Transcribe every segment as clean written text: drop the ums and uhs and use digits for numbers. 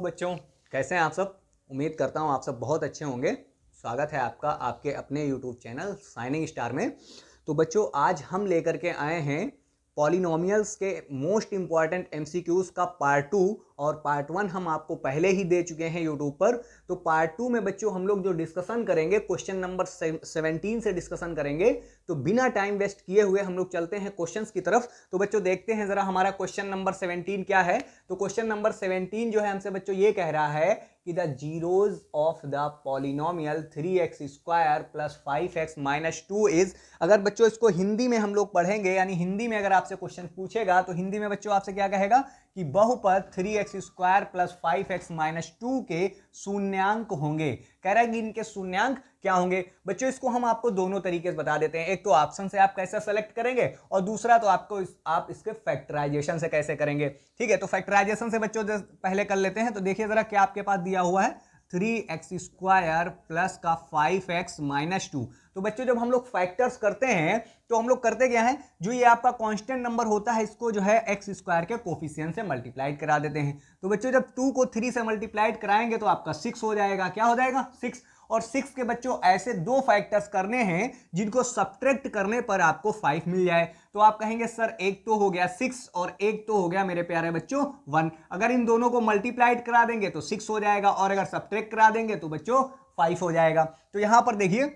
बच्चों, कैसे हैं आप सब। उम्मीद करता हूं आप सब बहुत अच्छे होंगे। स्वागत है आपका आपके अपने यूट्यूब चैनल शाइनिंग स्टार में। तो बच्चों, आज हम लेकर के आए हैं पॉलिनोमियल्स के मोस्ट इंपॉर्टेंट एमसीक्यूज का पार्ट 2 और पार्ट 1 हम आपको पहले ही दे चुके हैं यूट्यूब पर। तो पार्ट 2 में बच्चों हम लोग जो डिस्कशन करेंगे क्वेश्चन नंबर 17 से डिस्कशन करेंगे। तो बिना टाइम वेस्ट किए हुए हम लोग चलते हैं क्वेश्चंस की तरफ। तो बच्चों देखते हैं जरा हमारा क्वेश्चन नंबर 17 क्या है। तो क्वेश्चन नंबर 17 जो है हमसे बच्चों ये कह रहा है कि the zeros of the polynomial 3x square plus 5x minus 2 is. अगर बच्चों इसको हिंदी में हम लोग पढ़ेंगे, यानी हिंदी में अगर आपसे क्वेश्चन पूछेगा तो हिंदी में बच्चों आपसे क्या कहेगा कि बहुपद 3x square plus 5x minus 2 के शून्यांक होंगे। कह रहा है कि इनके शून्यांक क्या होंगे। बच्चों इसको हम आपको दोनों तरीके से बता देते हैं। एक तो ऑप्शन से आप कैसे सेलेक्ट करेंगे और दूसरा तो आप इसके फैक्टराइजेशन से कैसे करेंगे। ठीक है, तो फैक्टराइजेशन से बच्चों पहले कर लेते हैं। तो देखिए जरा क्या आपके पास दिया हुआ है, 3x स्क्वायर प्लस का 5x माइनस 2। तो बच्चों जब हम लोग फैक्टर्स करते हैं तो हम लोग करते क्या है, जो ये आपका कांस्टेंट नंबर होता है इसको जो है x स्क्वायर के कोफिशिएंट से मल्टीप्लाइड करा देते हैं। तो बच्चों जब 2 को 3 से मल्टीप्लाइड कराएंगे तो आपका 6 हो जाएगा। क्या हो जाएगा? 6। और 6 के बच्चों ऐसे दो फैक्टर्स करने हैं जिनको सब्ट्रैक्ट करने पर आपको 5 मिल जाए। तो आप कहेंगे सर एक तो हो गया 6 और एक तो हो गया मेरे प्यारे बच्चों 1। अगर इन दोनों को मल्टीप्लाइड करा देंगे तो 6 हो जाएगा और अगर सब्ट्रैक्ट करा देंगे तो बच्चों 5 हो जाएगा। तो यहां पर देखिए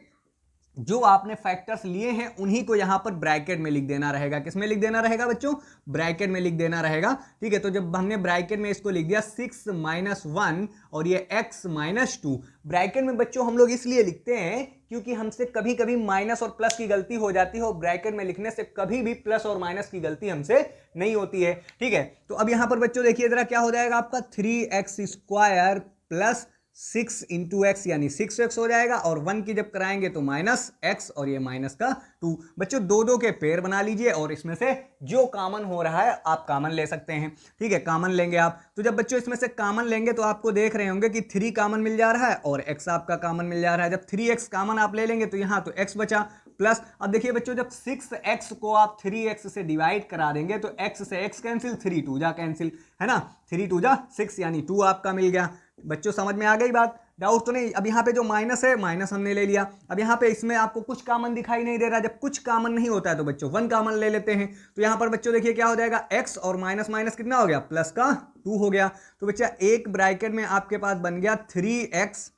जो आपने फैक्टर्स लिए हैं उन्हीं को यहां पर ब्रैकेट में लिख देना रहेगा। किसमें लिख देना रहेगा बच्चों? ब्रैकेट में लिख देना रहेगा। ठीक है, तो जब हमने ब्रैकेट में इसको लिख दिया 6 माइनस 1 और ये x माइनस 2। ब्रैकेट में बच्चों हम लोग इसलिए लिखते हैं क्योंकि हमसे कभी कभी माइनस और प्लस की गलती हो जाती है और ब्रैकेट में लिखने से कभी भी प्लस और माइनस की गलती हमसे नहीं होती है। ठीक है, तो अब यहां पर बच्चों देखिए जरा क्या हो जाएगा आपका 3x square plus 6 into x यानी 6x हो जाएगा और 1 की जब कराएंगे तो माइनस x और ये माइनस का 2। बच्चों दो दो के पेयर बना लीजिए और इसमें से जो कॉमन हो रहा है आप कॉमन ले सकते हैं। ठीक है, कॉमन लेंगे आप। तो जब बच्चों इसमें से कॉमन लेंगे तो आपको देख रहे होंगे कि 3 कॉमन मिल जा रहा है और x आपका कॉमन मिल जा रहा है। जब 3x कॉमन आप ले लेंगे तो यहां तो x बचा प्लस। अब देखिए बच्चों जब 6x को आप 3x से डिवाइड करा देंगे तो x से x कैंसिल, 3 2 जा कैंसिल, है ना, 3 2 जा 6 यानी 2 आपका मिल गया। बच्चों समझ में आ गई बात? डाउट तो नहीं? अब यहाँ पे जो माइनस है माइनस हमने ले लिया। अब यहाँ पे इसमें आपको कुछ कॉमन दिखाई नहीं दे रहा। जब कुछ कॉमन नहीं होता है तो बच्चों 1 कॉमन ले लेते हैं। तो यहाँ पर बच्चों देखिए क्या हो जाएगा, x और माइनस माइनस कितना हो गया, प्लस का 2 हो गया। तो बच्चा एक ब्रैकेट में आपके पास बन गया 3x।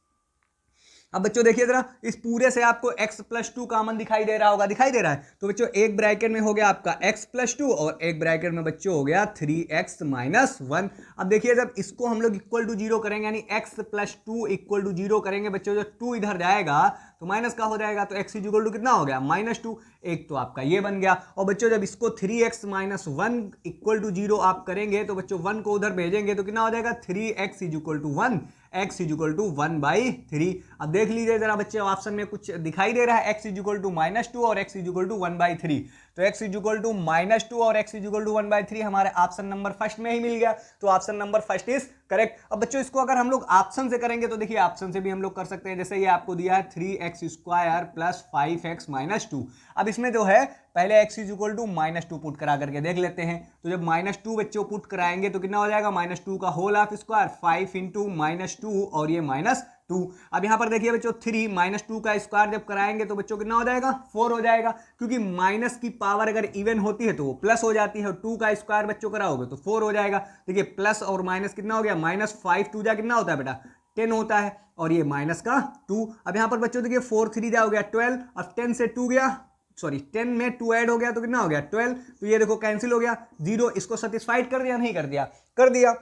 अब बच्चों देखिए जरा इस पूरे से आपको x प्लस 2 कॉमन दिखाई दे रहा होगा, दिखाई दे रहा है। तो बच्चों एक ब्रैकेट में हो गया आपका x प्लस 2 और एक ब्रैकेट में बच्चों हो गया 3x माइनस 1। अब देखिए जब इसको हम लोग इक्वल टू 0 करेंगे यानी x प्लस 2 इक्वल टू 0 करेंगे बच्चों, जो 2 इधर जाएगा तो माइनस का हो जाएगा। तो x इक्वल टू कितना हो गया, माइनस 2। एक तो आपका ये बन गया। और बच्चों जब इसको 3x माइनस 1 इक्वल टू 0 आप करेंगे तो बच्चों 1 को उधर भेजेंगे तो कितना हो जाएगा, 3x equal to 1, x equal to 1/3। अब देख लीजिए जरा बच्चे ऑप्शन में कुछ दिखाई दे रहा है, x इक्वल टू माइनस 2 और x इक्वल टू 1/3। तो x इक्वल टू माइनस 2 और x इक्वल टू 1/3 हमारे ऑप्शन नंबर फर्स्ट में ही मिल गया। तो option number first is correct. अब बच्चों इसको अगर हम लोग ऑप्शन से करेंगे तो देखिए ऑप्शन से भी हम लोग कर सकते हैं। जैसे ये आपको दिया है 3x square plus 5x minus 2। अब इसमें जो है पहले x equal to minus 2 put करा करके देख लेते हैं। तो जब माइनस 2 बच्चों पुट कराएंगे तो कितना हो जाएगा, माइनस 2 का whole of square 5 into minus 2 और ये माइनस 2। अब यहां पर देखिए बच्चों 3 माइनस 2 का स्क्वायर जब कराएंगे तो बच्चों कितना हो जाएगा, 4 हो जाएगा। क्योंकि माइनस की पावर अगर इवन होती है तो वो प्लस हो जाती है और 2 का स्क्वायर बच्चों कराओगे तो 4 हो जाएगा। देखिए प्लस और माइनस कितना हो गया, माइनस 5 2 जा कितना होता है बेटा, 10 होता है और ये माइनस का 2। अब यहां पर बच्चों देखिए 4 3 जा हो गया 12 और 10 से 2 गया, सॉरी 10 में 2 ऐड हो गया तो कितना हो गया 12। तो ये देखो कैंसिल हो गया 0। इसको सेटिस्फाइड कर दिया, नहीं कर दिया, कर दिया।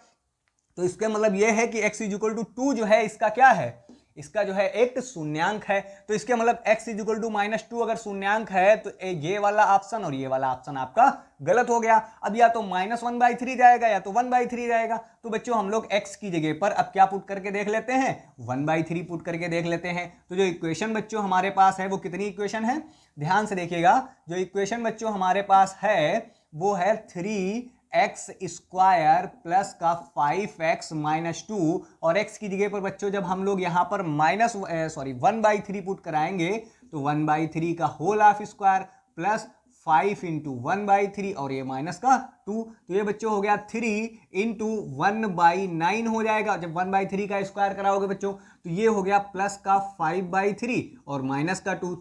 तो इसका मतलब यह है कि x इक्वल टू 2 जो है इसका क्या है, इसका जो है एक शून्यांक है। तो इसके मतलब x इक्वल टू माइनस 2 अगर शून्यांक है तो ये वाला ऑप्शन और ये वाला ऑप्शन आपका गलत हो गया। अब या तो माइनस 1/3 जाएगा या तो 1/3 जाएगा। तो बच्चों हम लोग x की जगह पर अब क्या पुट करके देख लेते हैं, 1/3 पुट करके देख लेते हैं। तो जो इक्वेशन बच्चों हमारे पास है वो कितनी इक्वेशन है, ध्यान से देखिएगा। जो इक्वेशन बच्चों हमारे पास है वो है 3x स्क्वायर प्लस का 5x माइनस 2 और x की जगह पर बच्चों जब हम लोग यहां पर माइनस 1/3 पुट कराएंगे तो 1/3 का whole of square plus 5 into 1/3 और ये माइनस का 2, तो ये बच्चों हो गया 3 इंटू 1/9 हो जाएगा। जब 1/3 का स्क्वायर कराओगे बच्चों तो ये हो गया प्लस का 5/3 और माइनस का 2,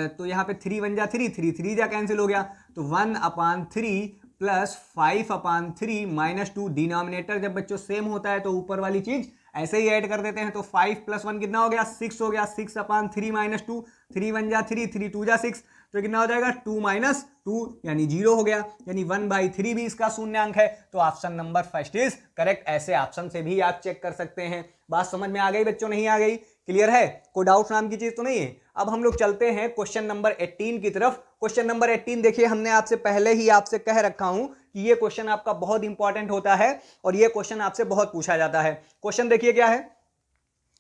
तो यहाँ पे 3 1 जा 3, 3 3 जा कैंसिल हो गया, तो 1/3 प्लस 5/3 माइनस 2। डिनोमिनेटर जब बच्चों सेम होता है तो ऊपर वाली चीज ऐसे ही ऐड कर देते हैं, तो 5 + 1 कितना हो गया 6 हो गया, 6/3 माइनस 2, 3 1 जा 3, 3 2 जा 6, तो कितना हो जाएगा 2 - 2 यानी 0 हो गया, यानी 1/3 भी इसका शून्यांक है। तो option number first is correct. ऐसे ऑप्शन से भी आप चेक कर सकते हैं। बात समझ में आ गई बच्चों, नहीं आ गई? क्लियर है? कोई डाउट नाम की चीज तो नहीं है? अब हम लोग चलते हैं क्वेश्चन नंबर 18 की तरफ। क्वेश्चन नंबर 18 देखिए, हमने आपसे पहले ही आपसे कह रखा हूं कि ये क्वेश्चन आपका बहुत इंपॉर्टेंट होता है और ये क्वेश्चन आपसे बहुत पूछा जाता है। क्वेश्चन देखिए क्या है,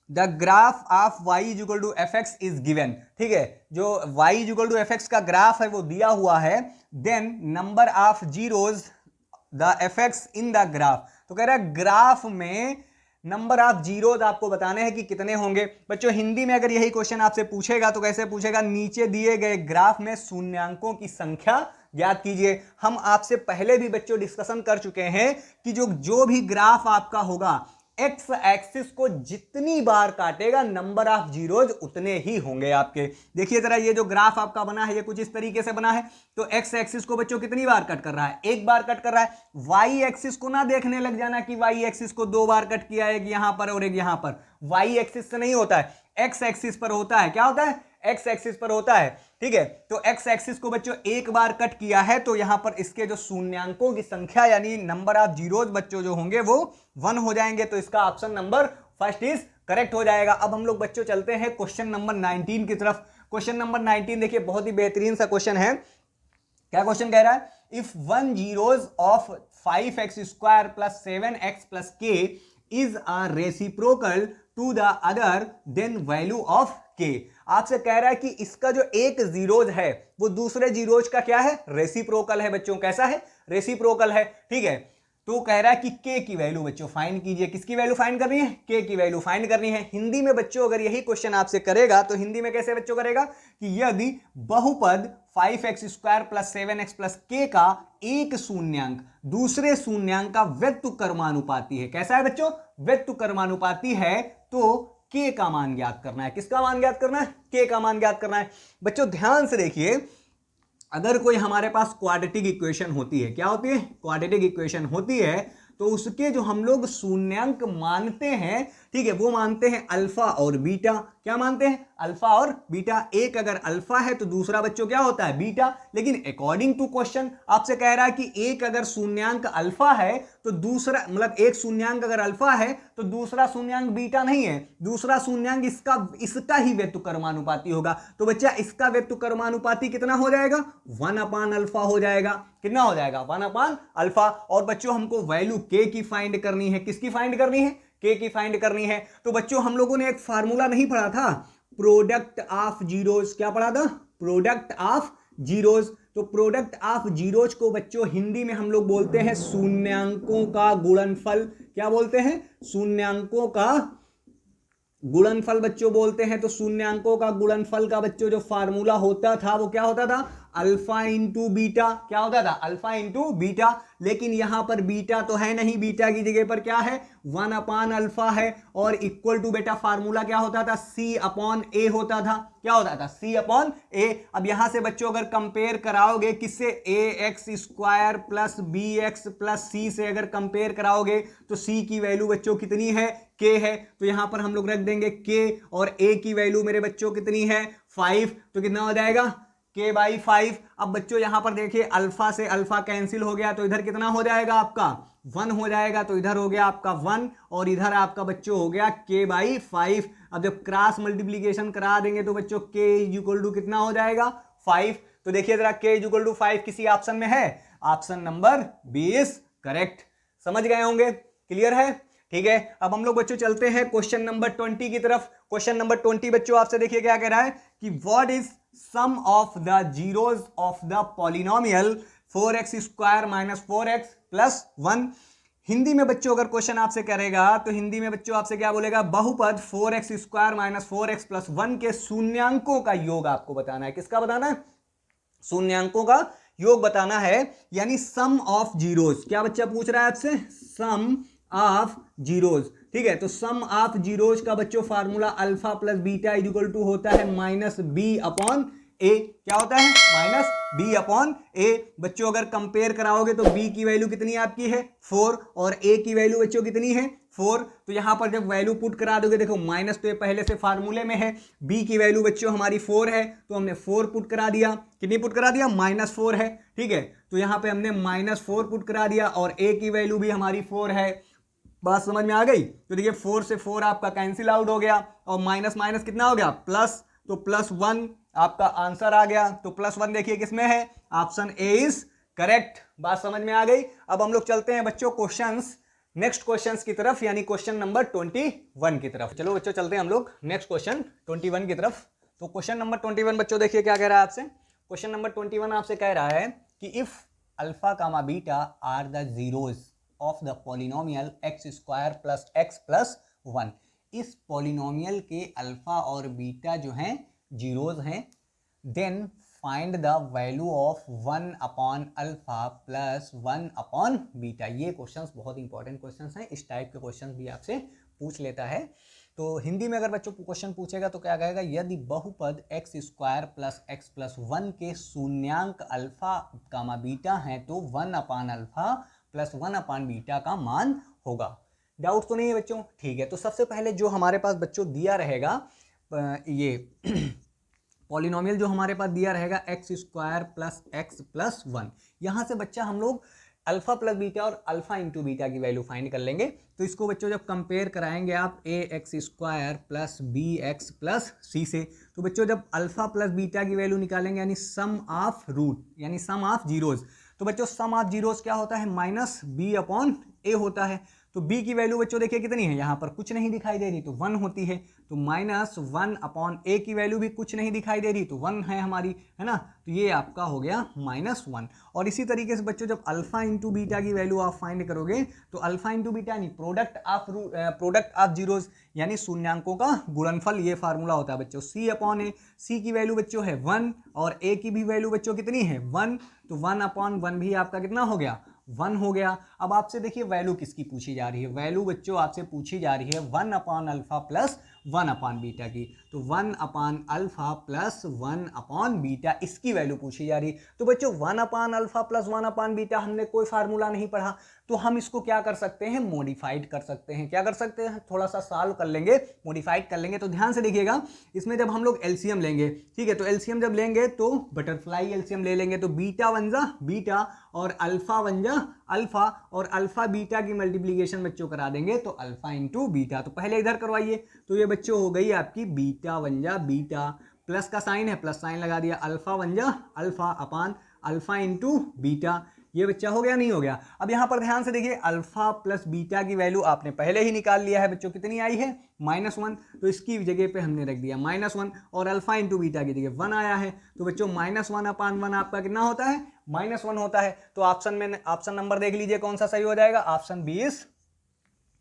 the graph of y equal to fx is given. ठीक है, जो y इक्वल टू fx का ग्राफ है वो दिया हुआ है, then number of zeros the fx in the graph. तो कह रहा है ग्राफ में नंबर ऑफ जीरोज आपको बताने हैं कि कितने होंगे। बच्चों हिंदी में अगर यही क्वेश्चन आपसे पूछेगा तो कैसे पूछेगा, नीचे दिए गए ग्राफ में शून्यांकों की संख्या ज्ञात कीजिए। हम आपसे पहले भी बच्चों डिस्कशन कर चुके हैं कि जो भी ग्राफ आपका होगा, एक्स एक्सिस को जितनी बार काटेगा नंबर ऑफ जीरोज उतने ही होंगे आपके। देखिए जरा, ये जो ग्राफ आपका बना है ये कुछ इस तरीके से बना है, तो एक्स एक्सिस को बच्चों कितनी बार कट कर रहा है, एक बार कट कर रहा है। वाई एक्सिस को ना देखने लग जाना कि वाई एक्सिस को 2 बार कट किया, एक यहां पर और एक यहां पर। वाई एक्सिस से नहीं होता है, एक्स एक्सिस पर होता है। क्या होता है? एक्स एक्सिस पर होता है। ठीक है, तो एक्स एक्सिस को बच्चों एक बार कट किया है, तो यहां पर इसके जो शून्यांकों की संख्या यानी नंबर ऑफ जीरोज बच्चों जो होंगे वो 1 हो जाएंगे। तो इसका option number first is correct हो जाएगा। अब हम लोग बच्चों चलते हैं क्वेश्चन नंबर 19 की तरफ। क्वेश्चन नंबर 19 देखिए, बहुत ही बेहतरीन सा क्वेश्चन है। क्या क्वेश्चन कह रहा है, if 1 zeros of 5x square plus 7x plus k is a reciprocal to the other then value of k। आपसे कह रहा है कि इसका जो एक जीरोज है वो दूसरे जीरोज का क्या है, रेसिप्रोकल है बच्चों। कैसा है? रेसिप्रोकल है। ठीक है, तो कह रहा है कि k की वैल्यू बच्चों फाइंड कीजिए। किसकी वैल्यू फाइंड करनी है? k की वैल्यू फाइंड करनी है। हिंदी में बच्चों अगर यही क्वेश्चन आपसे करेगा तो हिंदी में कैसे बच्चों करेगा कि यदि बहुपद 5x square plus 7x plus k का एक शून्यांक दूसरे शून्यांक का व्युत्क्रमानुपाती है। कैसा है बच्चों? व्युत्क्रमानुपाती है, तो k का मान ज्ञात करना है। किसका मान ज्ञात करना है? k का मान ज्ञात करना है। बच्चों ध्यान से देखिए, अगर कोई हमारे पास क्वाड्रेटिक इक्वेशन होती है, क्या होती है? क्वाड्रेटिक इक्वेशन होती है, तो उसके जो हम लोग शून्यांक मानते हैं, ठीक है, वो मानते हैं अल्फा और बीटा। क्या मानते हैं? अल्फा और बीटा। एक अगर अल्फा है तो दूसरा बच्चों क्या होता है? बीटा। लेकिन अकॉर्डिंग टू क्वेश्चन आपसे कह रहा है कि एक अगर शून्यांक अल्फा है तो दूसरा, मतलब एक शून्यांक अगर अल्फा है तो दूसरा शून्यांक बीटा नहीं है, दूसरा शून्यांक इसका ही व्युत्क्रमानुपाती होगा। तो बच्चा इसका व्युत्क्रमानुपाती कितना हो जाएगा? 1/अल्फा हो जाएगा। कितना हो जाएगा? 1/अल्फा। और बच्चों हमको वैल्यू k की फाइंड करनी है। किसकी फाइंड करनी है? k की फाइंड करनी है। तो बच्चों हम लोगों ने एक फार्मूला नहीं पढ़ा था, प्रोडक्ट ऑफ जीरोज। क्या पढ़ा था? Product of zeros. तो प्रोडक्ट ऑफ जीरोज को बच्चों हिंदी में हम लोग बोलते हैं शून्यांकों का गुणनफल। क्या बोलते हैं? शून्यांकों का गुणनफल बच्चों बोलते हैं। तो शून्यांकों का गुणनफल का बच्चों जो फार्मूला होता था वो क्या होता था? Alpha into beta. क्या होता था? Alpha into beta. लेकिन यहां पर बीटा तो है नहीं, बीटा की जगह पर क्या है? 1/अल्फा है। और इक्वल टू बेटा फार्मूला क्या होता था? C/A होता था। क्या होता था? C/A। अब यहां से बच्चों अगर कंपेयर कराओगे किससे? ax square plus bx plus c से अगर कंपेयर कराओगे तो c की वैल्यू बच्चों कितनी है? k है। तो यहां पर हम लोग रख देंगे k, और a की वैल्यू मेरे बच्चों कितनी है? 5। तो कितना हो जाएगा? k/5। अब बच्चों यहां पर देखिए अल्फा से अल्फा कैंसिल हो गया, तो इधर कितना हो जाएगा आपका? 1 हो जाएगा। तो इधर हो गया आपका 1 और इधर आपका बच्चों हो गया k/5। अब जब क्रॉस मल्टीप्लीकेशन करा देंगे तो बच्चों k इक्वल टू कितना हो जाएगा? 5। तो देखिए जरा, k इक्वल टू 5 किसी ऑप्शन में है? Option number B is correct. समझ गए होंगे? क्लियर है? ठीक है, अब हम लोग बच्चों चलते हैं क्वेश्चन नंबर 20 की तरफ। क्वेश्चन नंबर 20 बच्चों आपसे देखिए क्या कह रहा है कि what is sum of the zeros of the polynomial 4x square minus 4x plus 1। Hindi में बच्चों अगर क्वेश्चन आपसे करेगा तो हिंदी में बच्चों आपसे क्या बोलेगा? बहुपद 4x square minus 4x plus 1 के शून्यांकों का योग आपको बताना है। किसका बताना है? शून्यांकों का योग बताना है, यानी सम ऑफ जीरोज। क्या बच्चा पूछ रहा है आपसे? Sum of zeros. ठीक है, तो सम ऑफ जीरोज का बच्चों formula alpha plus beta is equal to होता है माइनस बी अपॉन ए। क्या होता है? Minus b upon a. बच्चों अगर कंपेयर कराओगे तो बी की वैल्यू कितनी आपकी है? 4, और ए की वैल्यू बच्चों कितनी है? 4। तो यहां पर जब वैल्यू पुट करा दोगे, देखो माइनस तो ये पहले से फार्मूले में है, बी की वैल्यू बच्चों हमारी 4 है, तो हमने 4 पुट करा दिया। कितनी पुट करा दिया? -4 है। ठीक है, तो यहां पे हमने -4 पुट करा दिया, और ए की वैल्यू भी हमारी 4 है। बात समझ में आ गई? तो देखिए 4 से 4 आपका कैंसिल आउट हो गया, और माइनस माइनस कितना हो गया? प्लस, तो +1 आपका आंसर आ गया। तो +1 देखिए किसमें है? Option A is correct. बात समझ में आ गई? अब हम लोग चलते हैं बच्चों क्वेश्चंस, नेक्स्ट क्वेश्चंस की तरफ, यानी क्वेश्चन नंबर 21 की तरफ। चलो बच्चों चलते हैं हम लोग नेक्स्ट क्वेश्चन 21 की तरफ। तो क्वेश्चन नंबर 21 बच्चों देखिए क्या कह रहा है आपसे। क्वेश्चन नंबर 21 आपसे कह रहा है कि if alpha comma beta are the zeros of the polynomial x² plus x plus 1, इस पॉलिनोमियल के अल्फा और बीटा जो हैं जीरोज हैं, then find the value of 1 upon alpha plus 1 upon beta. ये क्वेश्चंस बहुत इंपॉर्टेंट क्वेश्चंस हैं, इस टाइप के क्वेश्चंस भी आपसे पूछ लेता है। तो हिंदी में अगर बच्चों को क्वेश्चन पूछेगा तो क्या कहेगा? यदि बहुपद x² प्लस x प्लस 1 के शून्यांक अल्फा कामा बीटा हैं तो 1 अपान अल्फा प्लस 1 अपान बीटा का मान होगा। डाउट तो नहीं है बच्चों? ठीक है, तो सबसे पहले जो हमारे पास बच्चों दिया रहेगा, ये पॉलिनोमियल जो हमारे पास दिया रहेगा x² प्लस x प्लस 1, यहाँ से बच्चा हम लोग अल्फा प्लस बीटा और अल्फा इंटू बीटा की वैल्यू फाइंड कर लेंगे। तो इसको बच्चों जब कंपेयर कराएंगे आप ax² plus bx plus c से, तो बच्चों जब अल्फा प्लस बीटा की वैल्यू निकालेंगे, यानी सम ऑफ रूट, यानी सम ऑफ जीरोज, तो बच्चों सम ऑफ जीरोज क्या होता है? माइनस बी अपॉन ए होता है। तो b की वैल्यू बच्चों देखिए कितनी है? यहाँ पर कुछ नहीं दिखाई दे रही, तो 1 होती है। तो -1 अपॉन a की वैल्यू भी कुछ नहीं दिखाई दे रही, तो 1 है हमारी, है ना? तो ये आपका हो गया -1। और इसी तरीके से बच्चों जब अल्फा इंटू बीटा की वैल्यू आप फाइंड करोगे, तो अल्फा इंटू बीटा यानी प्रोडक्ट ऑफ जीरोज, यानी शून्यांकों का गुणनफल, ये फार्मूला होता है बच्चों c अपॉन ए। c की वैल्यू बच्चों है 1, और a की भी वैल्यू बच्चों कितनी है? 1। तो 1 अपॉन 1 भी आपका कितना हो गया? 1 हो गया। अब आपसे देखिए वैल्यू किसकी पूछी जा रही है? वैल्यू बच्चों आपसे पूछी जा रही है 1 अपान अल्फा प्लस 1 अपान बीटा की। तो 1 अपान अल्फा प्लस 1 अपान बीटा, इसकी वैल्यू पूछी जा रही है। तो बच्चों 1 अपान अल्फा प्लस 1 अपान बीटा हमने कोई फार्मूला नहीं पढ़ा, तो हम इसको क्या कर सकते हैं? मॉडिफाइड कर सकते हैं। क्या कर सकते हैं? थोड़ा सा सॉल्व कर लेंगे, मॉडिफाइड कर लेंगे। तो ध्यान से देखिएगा, इसमें जब हम लोग एलसीएम लेंगे, ठीक है, तो एलसीएम जब लेंगे तो बटरफ्लाई एलसीएम ले लेंगे, तो बीटा 1 जा बीटा और अल्फा 1 जा अल्फा, और अल्फा बीटा की मल्टीप्लीकेशन बच्चों करा देंगे तो अल्फा इंटू बीटा। तो पहले इधर करवाइए, तो ये बच्चों हो गई आपकी बीटा 1 जा बीटा, प्लस का साइन है, प्लस साइन लगा दिया, अल्फा 1 जा अल्फा अपान अल्फा इंटू बीटा। ये बच्चा हो गया? नहीं हो गया? अब यहां पर ध्यान से देखिए, अल्फा प्लस बीटा की वैल्यू आपने पहले ही निकाल लिया है बच्चों, कितनी आई है? -1। तो इसकी जगह पे हमने रख दिया -1, और अल्फा इंटू बीटा की जगह 1 आया है, तो बच्चों -1 अपान 1 आपका कितना होता है? -1 होता है। तो ऑप्शन नंबर देख लीजिए कौन सा सही हो जाएगा? Option B is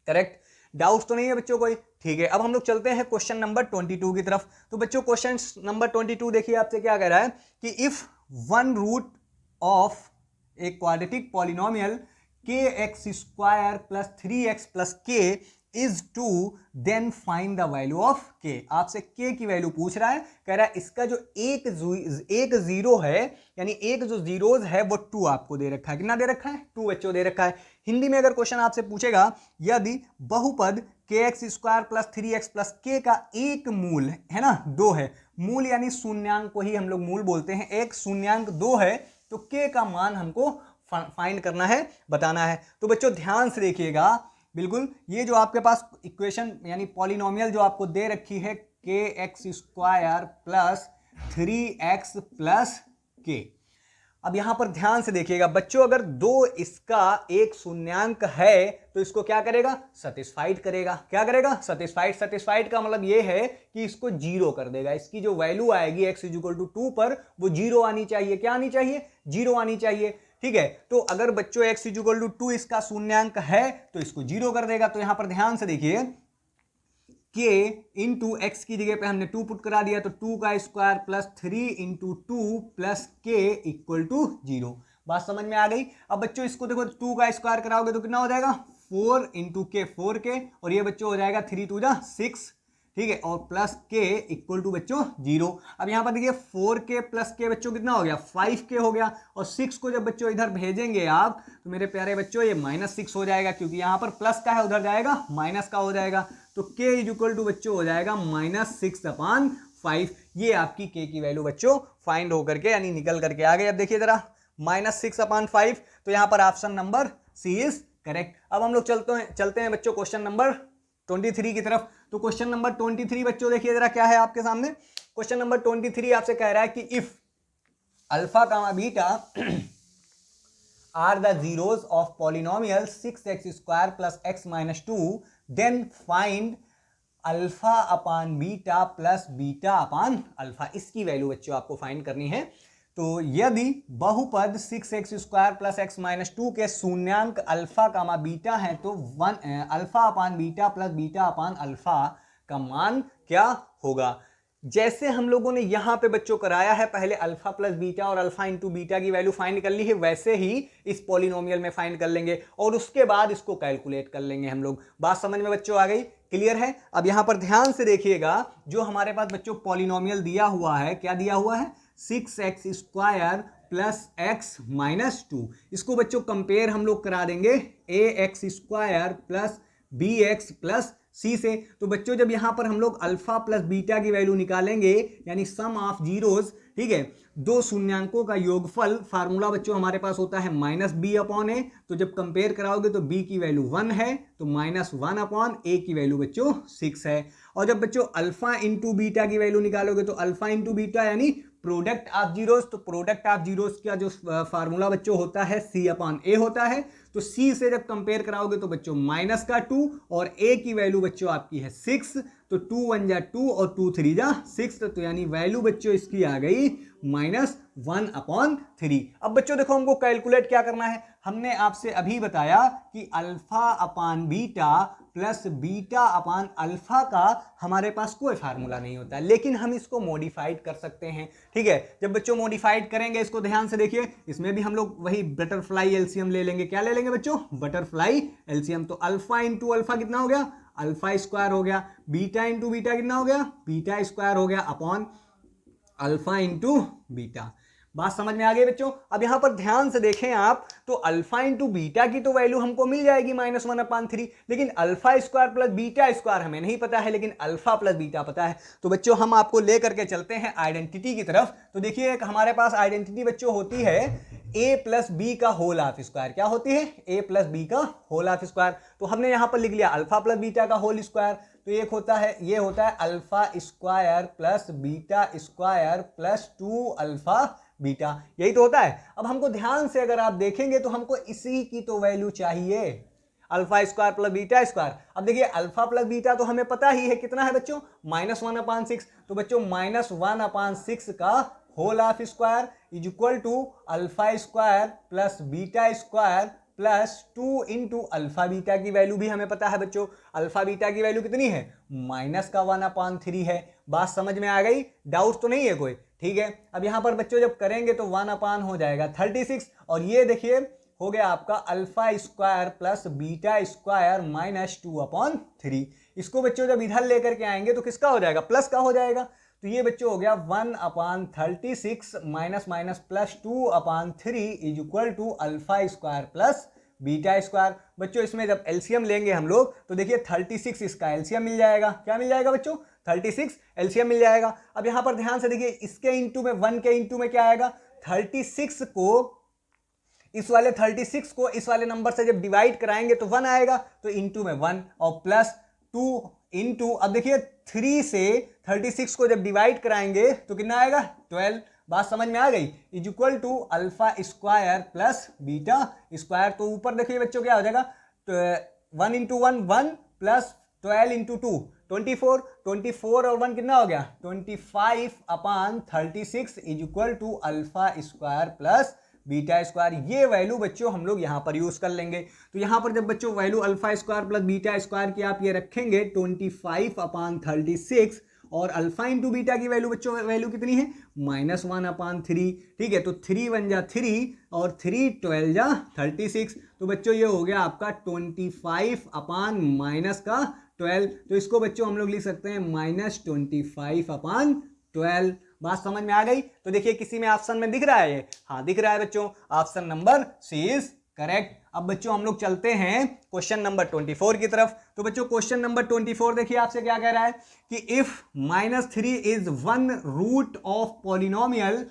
correct. Doubts तो नहीं है बच्चों कोई? ठीक है, अब हम लोग चलते हैं क्वेश्चन नंबर 22 की तरफ। तो बच्चों क्वेश्चन नंबर 22 देखिए आपसे क्या कह रहा है कि if 1 root of a quadratic polynomial kx² plus 3x plus k is 2, then find the value of k। आपसे k की वैल्यू पूछ रहा है, कह रहा है इसका जो एक जीरो है, यानी एक जो जीरोज है वो 2 आपको दे रखा है। कितना दे रखा है? 2 बच्चों दे रखा है। हिंदी में अगर क्वेश्चन आपसे पूछेगा, यदि बहुपद kx² plus 3x plus k का एक मूल है ना 2 है, मूल यानी शून्यांक को ही हम लोग मूल बोलते हैं, एक शून्यांक 2 है, तो k का मान हमको फाइंड करना है, बताना है। तो बच्चों ध्यान से देखिएगा, बिल्कुल ये जो आपके पास इक्वेशन यानी पॉलिनोमियल जो आपको दे रखी है kx² plus 3x plus k। अब यहां पर ध्यान से देखिएगा बच्चों, अगर 2 इसका एक शून्यांक है तो इसको क्या करेगा? सेटिस्फाइड करेगा। क्या करेगा? सेटिस्फाइड का मतलब ये है कि इसको 0 कर देगा। इसकी जो वैल्यू आएगी x = 2 पर वो 0 आनी चाहिए। क्या आनी चाहिए? 0 आनी चाहिए। ठीक है, तो अगर बच्चों x = 2 इसका शून्यांक है तो इसको 0 कर देगा। तो यहां पर ध्यान से देखिए के इंटू एक्स की जगह पे हमने 2 पुट करा दिया, तो 2 का स्क्वायर प्लस 3 इंटू 2 प्लस के इक्वल टू 0। बात समझ में आ गई। अब बच्चों इसको देखो, 2 का स्क्वायर कराओगे तो कितना हो जाएगा 4 इंटू के 4 के, और ये बच्चों हो जाएगा 3 2 जा 6, ठीक है, और प्लस के इक्वल टू बच्चों 0। अब यहां पर देखिए 4 के प्लस के बच्चों कितना हो गया 5 के हो गया, और 6 को जब बच्चों इधर भेजेंगे आप तो मेरे प्यारे बच्चों ये -6 हो जाएगा, क्योंकि यहां पर प्लस का है उधर जाएगा माइनस का हो जाएगा, तो के इज इक्वल टू बच्चों हो जाएगा -6/5। ये आपकी के की वैल्यू बच्चों फाइंड होकर के यानी निकल करके आ गई। अब देखिए जरा -6/5, तो यहां पर option number C is correct. अब हम लोग चलते हैं बच्चों क्वेश्चन नंबर 23 की तरफ। तो क्वेश्चन नंबर 23 बच्चों देखिए जरा क्या है आपके सामने। क्वेश्चन नंबर 23 आपसे कह रहा है कि if alpha comma beta are the zeros of polynomial 6x² plus x minus 2, then find alpha upon beta plus beta upon alpha. इसकी वैल्यू बच्चों आपको फाइंड करनी है। तो यदि बहुपद 6x² प्लस x माइनस 2 के शून्यांक अल्फा कामा बीटा है तो alpha upon beta plus beta upon alpha का मान क्या होगा। जैसे हम लोगों ने यहां पे बच्चों कराया है, पहले अल्फा प्लस बीटा और अल्फा इंटू बीटा की वैल्यू फाइंड कर ली है, वैसे ही इस पॉलिनोमियल में फाइंड कर लेंगे और उसके बाद इसको कैलकुलेट कर लेंगे हम लोग। बात समझ में बच्चों आ गई, क्लियर है। अब यहां पर ध्यान से देखिएगा, जो हमारे पास बच्चों पॉलिनोमियल दिया हुआ है, क्या दिया हुआ है 6x² प्लस x माइनस 2। इसको बच्चों कंपेयर हम लोग करा देंगे ax² plus bx plus c से। तो बच्चों जब यहां पर हम लोग अल्फा प्लस बीटा की वैल्यू निकालेंगे यानी सम ऑफ जीरोस, ठीक है, दो शून्यांकों का योगफल, फार्मूला बच्चों हमारे पास होता है -b/a। तो जब कंपेयर कराओगे तो b की वैल्यू 1 है तो -1/a की वैल्यू बच्चों 6 है। और जब बच्चों अल्फा इंटू बीटा की वैल्यू निकालोगे तो अल्फा इंटू बीटा यानी प्रोडक्ट ऑफ जीरोस, तो प्रोडक्ट ऑफ जीरोस का जो फार्मूला बच्चों होता है c/a होता है। तो c से जब कंपेयर कराओगे तो बच्चों -2 और a की वैल्यू बच्चों आपकी है 6, तो 2 1 जा 2 और 2 3 जा 6, तो यानी वैल्यू बच्चों इसकी आ गई -1/3। अब बच्चों देखो हमको कैलकुलेट क्या करना है। हमने आपसे अभी बताया कि alpha upon beta plus beta upon alpha का हमारे पास कोई फार्मूला नहीं होता, लेकिन हम इसको मॉडिफाइड कर सकते हैं, ठीक है। जब बच्चों मॉडिफाइड करेंगे, इसको ध्यान से देखिए, इसमें भी हम लोग वही बटरफ्लाई एलसीएम ले लेंगे। क्या ले लेंगे बच्चों, बटरफ्लाई एलसीएम। तो अल्फा इंटू अल्फा कितना हो गया, अल्फा स्क्वायर हो गया, बीटा इंटू बीटा कितना हो गया, बीटा स्क्वायर हो गया, अपॉन अल्फा इंटू बीटा। बात समझ में आ गई बच्चों। अब यहां पर ध्यान से देखें आप, तो अल्फा इंटू बीटा की तो वैल्यू हमको मिल जाएगी -1/3, लेकिन alpha square plus beta square हमें नहीं पता है, लेकिन अल्फा प्लस बीटा पता है। तो बच्चों हम आपको लेकर के चलते हैं आइडेंटिटी की तरफ। तो देखिए एक हमारे पास आइडेंटिटी बच्चों होती है a प्लस बी का होल ऑफ स्क्वायर। क्या होती है, a प्लस बी का होल ऑफ स्क्वायर। तो हमने यहां पर लिख लिया अल्फा प्लस बीटा का होल स्क्वायर। तो एक होता है, ये होता है alpha square plus beta square plus 2 alpha beta, यही तो होता है। अब हमको ध्यान से अगर आप देखेंगे तो हमको इसी की तो वैल्यू चाहिए, alpha square plus beta square. अब देखिए अल्फा प्लस बीटा तो हमें पता ही है कितना है बच्चों, -1/6। तो बच्चों -1/6 का whole of square is equal to alpha square plus beta square plus 2 into alpha beta की वैल्यू भी हमें पता है बच्चों। अल्फा बीटा की वैल्यू कितनी है, -1/3 है। बात समझ में आ गई, डाउट तो नहीं है कोई, ठीक है। अब यहां पर बच्चों जब करेंगे तो 1 हो जाएगा 36, और ये देखिए हो गया आपका alpha square plus beta square -2/3। इसको बच्चों जब इधर लेकर के आएंगे तो किसका हो जाएगा, प्लस का हो जाएगा। तो ये बच्चों हो गया 1/36 minus plus 2/3 is equal to alpha square plus beta square. बच्चों इसमें जब एलसीएम लेंगे हम लोग तो देखिए 36 इसका एलसीएम मिल जाएगा। क्या मिल जाएगा बच्चों, 36 एलसीएम मिल जाएगा। अब यहां पर ध्यान से देखिए, इसके इंटू में 1 के इंटू में क्या आएगा, 36 को इस वाले नंबर से जब डिवाइड कराएंगे तो 1 आएगा, तो इंटू में 1 और प्लस 2 इंटू, अब देखिए 3 से 36 को जब डिवाइड कराएंगे तो कितना आएगा 12। बात समझ में आ गई, is equal to alpha square plus beta square. तो ऊपर देखिए बच्चों क्या हो जाएगा, 1 इंटू 1 1 प्लस 12 इंटू 2 24 और 1 कितना हो गया 25/36 is equal to alpha square plus beta square, ये वैल्यू बच्चों हम लोग यहाँ पर यूज कर लेंगे। तो यहाँ पर जब बच्चों value alpha square plus beta square की आप ये रखेंगे 25/36, और अल्फा इंटू बीटा की वैल्यू बच्चों वैल्यू कितनी है -1/3। ठीक है, तो 3 1 जा 3 और 3 12 जा 36। तो बच्चों ये हो गया आपका 25/-12। तो इसको बच्चों हम लोग लिख सकते हैं -25/12। बात समझ में आ गई? तो देखिए किसी में ऑप्शन में दिख रहा है ये? हाँ दिख रहा है बच्चों, option number C is correct. अब बच्चों हम लोग चलते हैं क्वेश्चन नंबर 24 की तरफ। तो बच्चों क्वेश्चन नंबर 24 देखिए आपसे क्या कह रहा है कि if -3 is one root of polynomial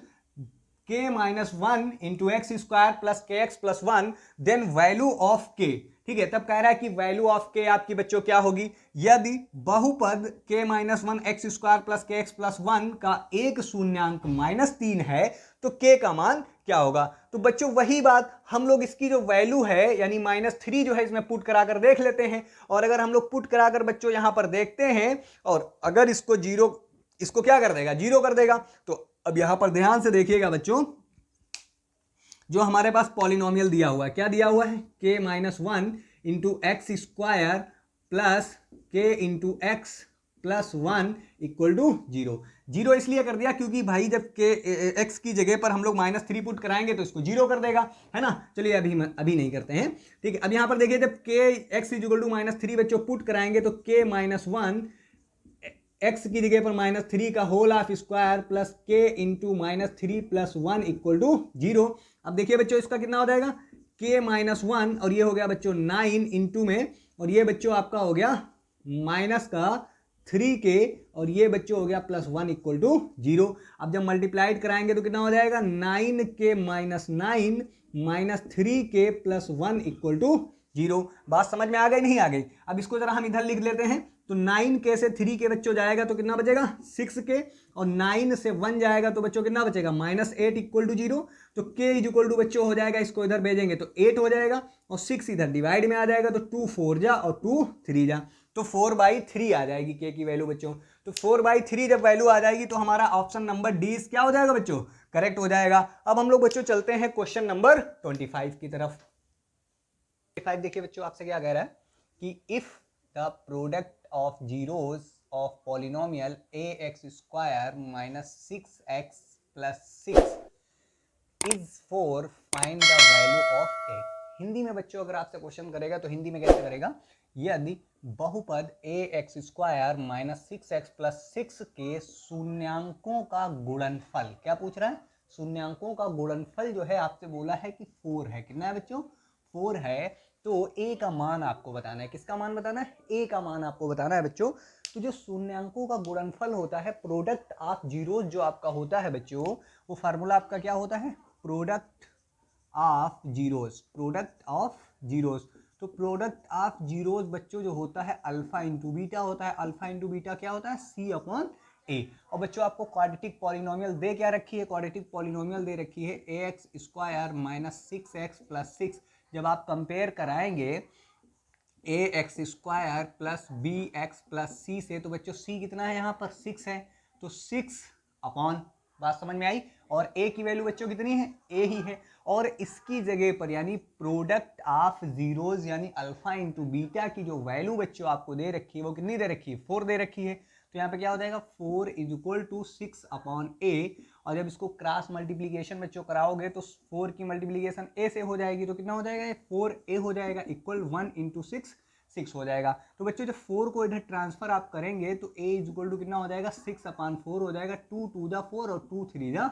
k-1 into x square plus K X plus 1 then value of K. ठीक है, तब कह रहा है कि वैल्यू ऑफ के आपकी बच्चों क्या होगी? यदि बहुपद k-1 x square plus K X plus 1 का एक शून्यांक -3 है तो k का मान क्या होगा? तो बच्चों वही बात हम लोग इसकी जो वैल्यू है यानी -3 जो है इसमें पुट कराकर देख लेते हैं। और अगर हम लोग पुट कराकर बच्चों यहां पर देखते हैं और अगर इसको जीरो, इसको क्या कर देगा? जीरो कर देगा। तो अब यहां पर ध्यान से देखिएगा बच्चों, जो हमारे पास पॉलिनोमियल दिया हुआ है, क्या दिया हुआ है? k-1 into x square plus k into x plus 1 equal to 0। Zero इसलिए कर दिया क्योंकि भाई जब के एक्स की जगह पर हम लोग -3 पुट कराएंगे तो इसको जीरो कर देगा, है ना। चलिए अभी नहीं करते हैं। ठीक है, अब यहां पर देखिए जब के एक्स इक्वल टू -3 बच्चों पुट कराएंगे तो k-1 एक्स की जगह पर -3 का whole of square plus k into -3 plus 1 equal to 0। अब देखिए बच्चों इसका कितना हो जाएगा? k-1 और ये हो गया बच्चों 9 इंटू में, और ये बच्चों आपका हो गया माइनस का 3k और ये बच्चों हो गया प्लस 1 इक्वल टू 0। अब जब मल्टीप्लाइड कराएंगे तो कितना हो जाएगा? 9k minus 9 minus 3k plus 1 equal to 0। बात समझ में आ गई नहीं आ गई? अब इसको जरा हम इधर लिख लेते हैं। तो 9k से 3k बच्चों जाएगा तो कितना बचेगा? 6k, और 9 से 1 जाएगा तो बच्चों कितना बचेगा? -8 इक्वल टू 0। तो k इक्वल टू बच्चों हो जाएगा, इसको इधर भेजेंगे तो 8 हो जाएगा, और 6 इधर डिवाइड में आ जाएगा तो 2 4 जा और 2 3 जा, तो 4/3 आ जाएगी k की वैल्यू बच्चों। तो 4/3 जब वैल्यू आ जाएगी तो हमारा ऑप्शन नंबर डी क्या हो जाएगा बच्चों? करेक्ट हो जाएगा। अब हम लोग बच्चों चलते हैं क्वेश्चन नंबर 25 की तरफ। 25 देखिए बच्चों आपसे क्या कह रहा है कि if the product of zeros of polynomial ax square minus 6x plus 6 is 4, find the value of a। Hindi में बच्चों अगर आपसे क्वेश्चन करेगा तो हिंदी में कैसे करेगा? यदि बहुपद ax square minus 6x plus 6 के शून्यांकों का गुणनफल, क्या पूछ रहा है? शून्यांकों का गुणनफल जो है आपसे बोला है कि 4 है। कितना है बच्चों? 4 है। तो a का मान आपको बताना है। किसका मान बताना है? a का मान आपको बताना है बच्चों। तो जो शून्यांकों का गुणनफल होता है, प्रोडक्ट ऑफ जीरोस जो आपका होता है बच्चों, वो फार्मूला आपका क्या होता है? Product of zeros, product of zeros. तो प्रोडक्ट ऑफ जीरोस बच्चों जो होता है अल्फा इंटू बीटा होता है। अल्फा इंटू बीटा क्या होता है? c/a। और बच्चों आपको क्वाड्रेटिक पॉलिनोमियल दे क्या रखी है? क्वाड्रेटिक पॉलिनोमियल दे रखी है ax square minus 6x plus 6। जब आप कंपेयर कराएंगे ax square plus bx plus c से, तो बच्चों c कितना है यहाँ पर? 6 है, तो 6/, बात समझ में आई? और a की वैल्यू बच्चों कितनी है? a ही है। और इसकी जगह पर यानी प्रोडक्ट ऑफ जीरोस यानी अल्फा इंटू बीटा की जो वैल्यू बच्चों आपको दे रखी है वो कितनी दे रखी है? 4 दे रखी है। तो यहाँ पे क्या हो जाएगा? 4 = 6/a। और जब इसको क्रॉस मल्टीप्लीकेशन बच्चों कराओगे तो 4 की मल्टीप्लीकेशन a से हो जाएगी, तो कितना हो जाएगा? 4a हो जाएगा इक्वल 1 × 6 हो जाएगा। तो बच्चों जब 4 को इधर ट्रांसफर आप करेंगे तो a = कितना हो जाएगा? 6/4 हो जाएगा। 2 2 जा 4 और 2 3 जा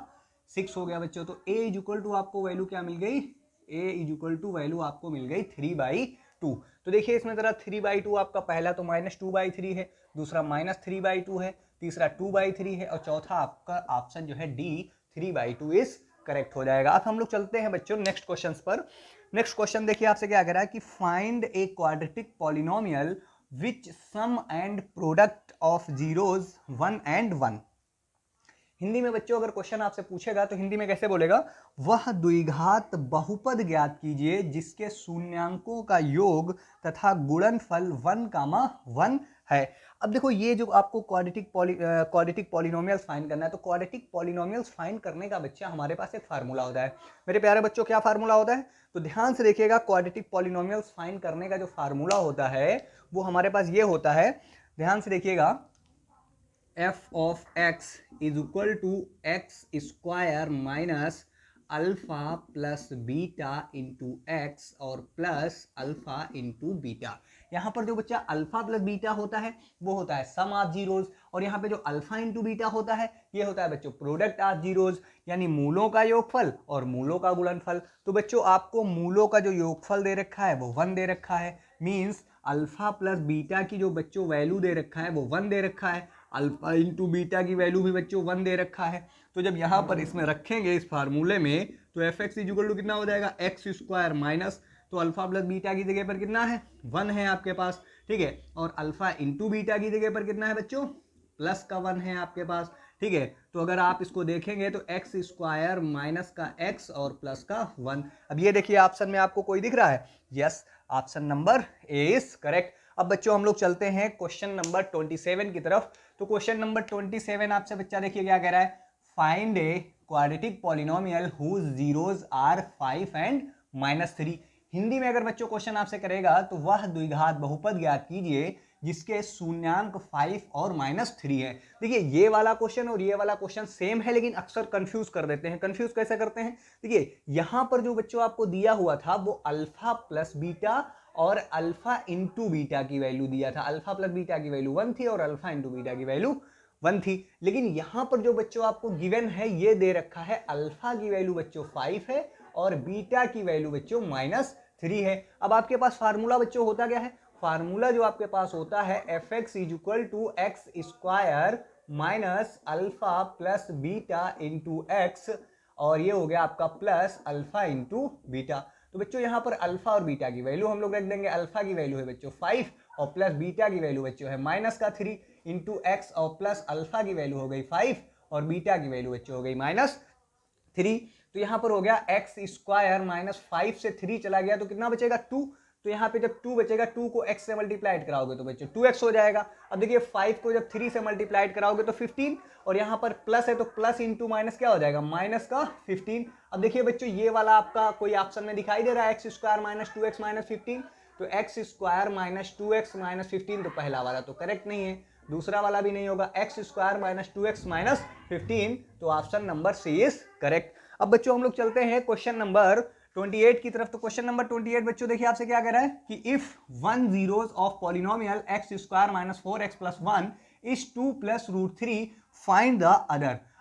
6 हो गया बच्चों। तो a = आपको वैल्यू क्या मिल गई? a = वैल्यू आपको मिल गई 3/2। तो देखिए इसमें जरा 3/2 आपका पहला तो -2/3 है, दूसरा -3/2 है, तीसरा 2/3 है, और चौथा आपका ऑप्शन जो है डी 3/2 इज करेक्ट हो जाएगा। अब हम लोग चलते हैं बच्चों नेक्स्ट क्वेश्चन पर। नेक्स्ट क्वेश्चन देखिए आपसे क्या कह रहा है कि find a quadratic polynomial which sum and product of zeros 1 and 1। Hindi में बच्चों अगर क्वेश्चन आपसे पूछेगा तो हिंदी में कैसे बोलेगा? वह द्विघात बहुपद ज्ञात कीजिए जिसके शून्यांकों का योग तथा गुणनफल 1, 1 है। अब देखो ये जो आपको क्वाड्रेटिक पॉलिनोमियल्स फाइंड करना है, तो क्वाड्रेटिक पॉलिनोमियल्स फाइंड करने का बच्चा हमारे पास एक फार्मूला होता है। मेरे प्यारे बच्चों क्या फार्मूला होता है? तो ध्यान से देखिएगा, क्वाड्रेटिक पॉलिनोमियल्स फाइंड करने का जो फार्मूला होता है वो हमारे पास ये होता है। ध्यान से देखिएगा, f of x is equal to x square minus alpha plus beta into x और प्लस अल्फा इंटू बीटा। यहाँ पर जो बच्चा अल्फा प्लस बीटा होता है वो होता है सम ऑफ जीरोज, और यहाँ पे जो अल्फा इंटू बीटा होता है ये होता है बच्चों प्रोडक्ट ऑफ जीरोज, यानी मूलों का योगफल और मूलों का गुणनफल। तो बच्चों आपको मूलों का जो योगफल दे रखा है वो 1 दे रखा है, मीन्स अल्फा प्लस बीटा की जो बच्चों वैल्यू दे रखा है वो 1 दे रखा है, अल्फा इंटू बीटा की वैल्यू भी बच्चों 1 दे रखा है। तो जब यहाँ पर इसमें रखेंगे इस फार्मूले में, तो f x is equal to कितना हो जाएगा, एक्स स्क्वायर माइनस, तो अल्फा प्लस बीटा की जगह पर कितना है, 1 है आपके पास, ठीक है, और अल्फा इंटू बीटा की जगह पर कितना है बच्चों, प्लस का 1 है आपके पास, ठीक है। तो अगर आप इसको देखेंगे तो एक्स स्क्वायर माइनस का एक्स और प्लस का 1। अब ये देखिए ऑप्शन में आपको कोई दिख रहा है? Yes, option number A is correct. अब बच्चों हम लोग चलते हैं क्वेश्चन नंबर 27 की तरफ। तो क्वेश्चन नंबर 27 आपसे बच्चा देखिए क्या कह रहा है, find a quadratic polynomial whose zeros are 5 and -3। Hindi में अगर बच्चों क्वेश्चन आपसे करेगा तो वह द्विघात बहुपद ज्ञात कीजिए जिसके शून्यांक 5 और -3 है। देखिए ये वाला क्वेश्चन और ये वाला क्वेश्चन सेम है, लेकिन अक्सर कंफ्यूज कर देते हैं। कंफ्यूज कैसे करते हैं? देखिए यहां पर जो बच्चों आपको दिया हुआ था वो अल्फा प्लस बीटा और अल्फा इंटू बीटा की वैल्यू दिया था। अल्फा प्लस बीटा की वैल्यू 1 थी और अल्फा इंटू बीटा की वैल्यू 1 थी। लेकिन यहां पर जो बच्चों आपको गिवन है ये दे रखा है अल्फा की वैल्यू बच्चों 5 है और बीटा की वैल्यू बच्चों -3 है। अब आपके पास फार्मूला बच्चों होता क्या है? फार्मूला जो आपके पास होता है f x is equal to x square minus alpha plus beta into x, और ये हो गया आपका प्लस अल्फा इंटू बीटा। तो बच्चों यहाँ पर अल्फा और बीटा की वैल्यू हम लोग रख देंगे। अल्फा की वैल्यू है बच्चों 5 और प्लस बीटा की वैल्यू बच्चों है माइनस का 3 इंटू एक्स, और प्लस अल्फा की वैल्यू हो गई 5 और बीटा की वैल्यू बच्चों हो गई -3। तो यहाँ पर हो गया एक्स स्क्वायर माइनस 5 से 3 चला गया तो कितना बचेगा 2। तो यहाँ पे जब 2 बचेगा, 2 को x से मल्टीप्लाइड कराओगे तो बच्चों 2x हो जाएगा। अब देखिए 5 को जब 3 से मल्टीप्लाइड कराओगे तो 15, और यहाँ पर प्लस है तो प्लस इंटू माइनस क्या हो जाएगा, माइनस का 15। अब देखिए बच्चों ये वाला आपका कोई ऑप्शन में दिखाई दे रहा है x square minus 2x minus 15, तो x square minus 2x minus 15, तो पहला वाला तो करेक्ट नहीं है, दूसरा वाला भी नहीं होगा, x square minus 2x minus 15, तो option number C is correct. अब बच्चों हम लोग चलते हैं क्वेश्चन नंबर 28 की तरफ। तो क्वेश्चन नंबर 28 बच्चों देखिए आपसे क्या कह रहा है कि if 1 zeros of polynomial x square minus 4x plus 1 is 2 plus root 3 find the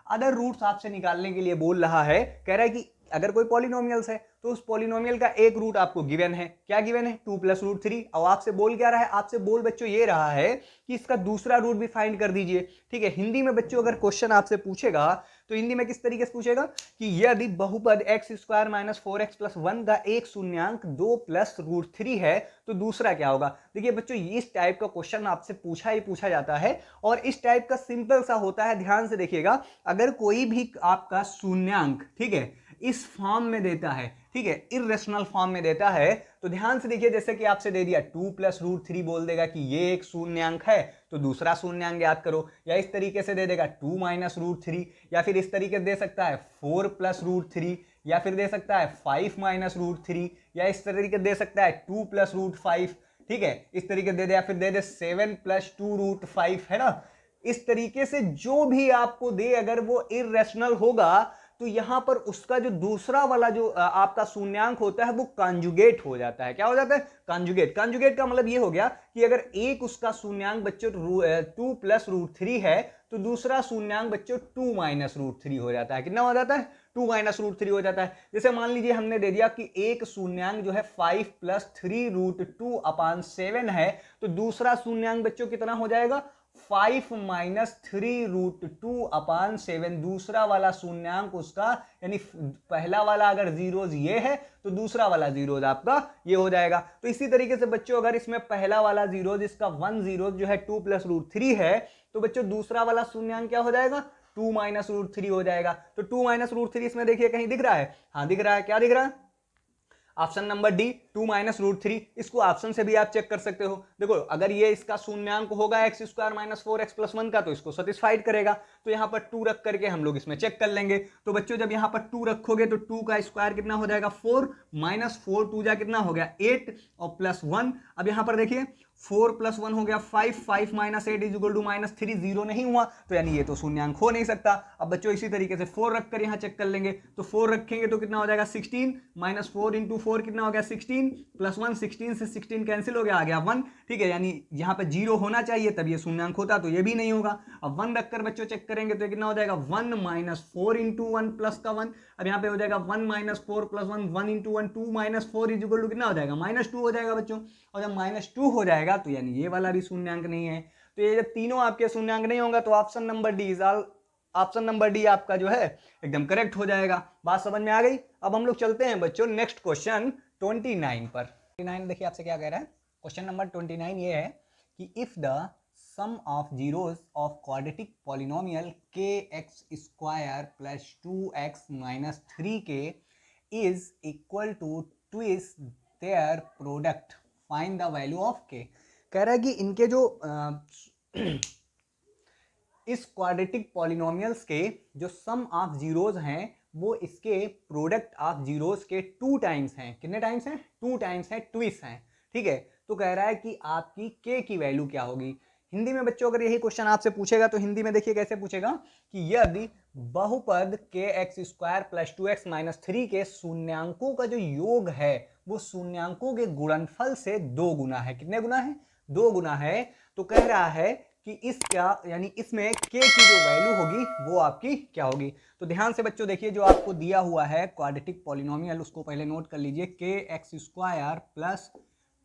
other roots आपसे निकालने के लिए बोल रहा है। कह रहा है कि अगर कोई पॉलिनोमियल्स है तो उस पॉलिनोमियल का एक रूट आपको गिवन है। क्या गिवन है? 2 प्लस रूट 3। और आपसे बोल क्या रहा है? आपसे बोल बच्चों ये रहा है कि इसका दूसरा रूट भी फाइंड कर दीजिए। ठीक है, हिंदी में बच्चों अगर क्वेश्चन आपसे पूछेगा तो हिंदी में किस तरीके से पूछेगा कि यदि बहुपद x square minus 4x plus 1 का एक शून्यांक 2 प्लस रूट 3 है तो दूसरा क्या होगा। देखिए बच्चों इस टाइप का क्वेश्चन आपसे पूछा जाता है और इस टाइप का सिंपल सा होता है। ध्यान से देखिएगा, अगर कोई भी आपका शून्यांक ठीक है इस फॉर्म में देता है, ठीक है, इर्रेशनल फॉर्म में देता है, तो ध्यान से देखिए जैसे कि आपसे दे दिया 2 प्लस रूट 3 बोल देगा कि ये एक शून्यांक है तो दूसरा शून्यांक याद करो, या इस तरीके से दे देगा 2 माइनस रूट 3, या फिर इस तरीके से दे सकता है 4 प्लस रूट 3, या फिर दे सकता है 5 माइनस रूट 3, या इस तरीके से दे सकता है 2 प्लस रूट 5, ठीक है, इस तरीके दे दे, या फिर दे दे 7 प्लस 2 रूट 5, है ना। इस तरीके से जो भी आपको दे अगर वो इर्रेशनल होगा तो यहां पर उसका जो दूसरा वाला जो आपका शून्यांक होता है वो कॉन्जुगेट हो जाता है। क्या हो जाता है? कॉन्जुगेट। कॉन्जुगेट का मतलब ये हो गया कि अगर एक उसका शून्यांक बच्चों 2 प्लस रूट 3 है तो दूसरा शून्यांक बच्चों 2 माइनस रूट 3 हो जाता है। कितना हो जाता है? 2 माइनस रूट 3 हो जाता है। जैसे मान लीजिए हमने दे दिया कि एक शून्यांक जो है 5 प्लस 3 रूट 2 अपान 7 है, तो दूसरा शून्यांक बच्चों कितना हो जाएगा? 5 माइनस 3 रूट 2 अपान 7। दूसरा वाला शून्यांक उसका यानी पहला वाला अगर जीरोज ये है तो दूसरा वाला जीरोज आपका ये हो जाएगा। तो इसी तरीके से बच्चों अगर इसमें पहला वाला जीरोज इसका 1 जीरोज जो है 2 प्लस रूट 3 है तो बच्चों दूसरा वाला शून्यांक क्या हो जाएगा? 2 माइनस रूट 3 हो जाएगा। तो 2 माइनस रूट 3 इसमें देखिए कहीं दिख रहा है? हाँ दिख रहा है। क्या दिख रहा है? Option number D 2 minus root 3, इसको ऑप्शन से भी आप चेक कर सकते हो। देखो अगर ये इसका शून्यांक होगा x square minus 4x plus 1 का तो इसको सेटिस्फाइड करेगा, तो यहाँ पर 2 रख करके हम लोग इसमें चेक कर लेंगे। तो बच्चों जब यहाँ पर 2 रखोगे तो 2 का स्क्वायर कितना हो जाएगा 4 माइनस 4 2 जा कितना हो गया 8 और प्लस 1। अब यहाँ पर देखिए 4 प्लस 1 हो गया 5, 5 minus 8 is equal to minus 3, 0 नहीं हुआ तो यानी ये तो शून्यांक हो नहीं सकता। अब बच्चों इसी तरीके से 4 रखकर यहाँ चेक कर लेंगे, तो 4 रखेंगे तो कितना हो जाएगा 16 माइनस 4 इंटू 4 कितना हो गया 16 प्लस 1, 16 से 16 कैंसिल हो गया, आ गया 1। ठीक है, यानी यहाँ पर 0 होना चाहिए तब ये शून्यांक होता, तो ये भी नहीं होगा। अब 1 रखकर बच्चों चेक करेंगे तो कितना हो जाएगा 1 माइनस 4 इंटू 1 प्लस का 1। अब यहाँ पे हो जाएगा 1 minus 4 plus 1, 1 into 1 2 minus 4 is equal to कितना हो जाएगा -2 हो जाएगा बच्चों। और जब -2 हो जाएगा तो यानी ये वाला भी शून्यांक नहीं है। तो ये जब तीनों आपके शून्यांक नहीं होगा तो option number D option number D आपका जो है एकदम करेक्ट हो जाएगा। बात समझ में आ गई। अब हम लोग चलते हैं बच्चों नेक्स्ट क्वेश्चन 29 पर। 29 देखिए आपसे क्या कह रहा है। क्वेश्चन नंबर 29 ये है कि if the sum of zeros of quadratic polynomial kx square plus 2x minus 3k is equal to twice their product find the value of k। कह रहा है कि इनके जो इस क्वाड्रेटिक पॉलिनोमियल्स के जो सम ऑफ जीरोस हैं वो इसके प्रोडक्ट ऑफ जीरोस के 2 टाइम्स हैं। कितने टाइम्स हैं 2 टाइम्स हैं, ट्विस्ट हैं। ठीक है, तो कह रहा है कि आपकी k की वैल्यू क्या होगी। हिंदी में बच्चों अगर यही क्वेश्चन आपसे पूछेगा तो हिंदी में देखिए कैसे पूछेगा कि यदि बहुपद kx square plus 2x minus 3 के शून्यांकों का जो योग है वो शून्यांकों के गुणनफल से 2 गुना है। कितने गुना है 2 गुना है। तो कह रहा है कि इसका यानी इसमें k की जो वैल्यू होगी वो आपकी क्या होगी। तो ध्यान से बच्चों देखिए जो आपको दिया हुआ है क्वाड्रेटिक पॉलिनोमियल उसको पहले नोट कर लीजिए kx square plus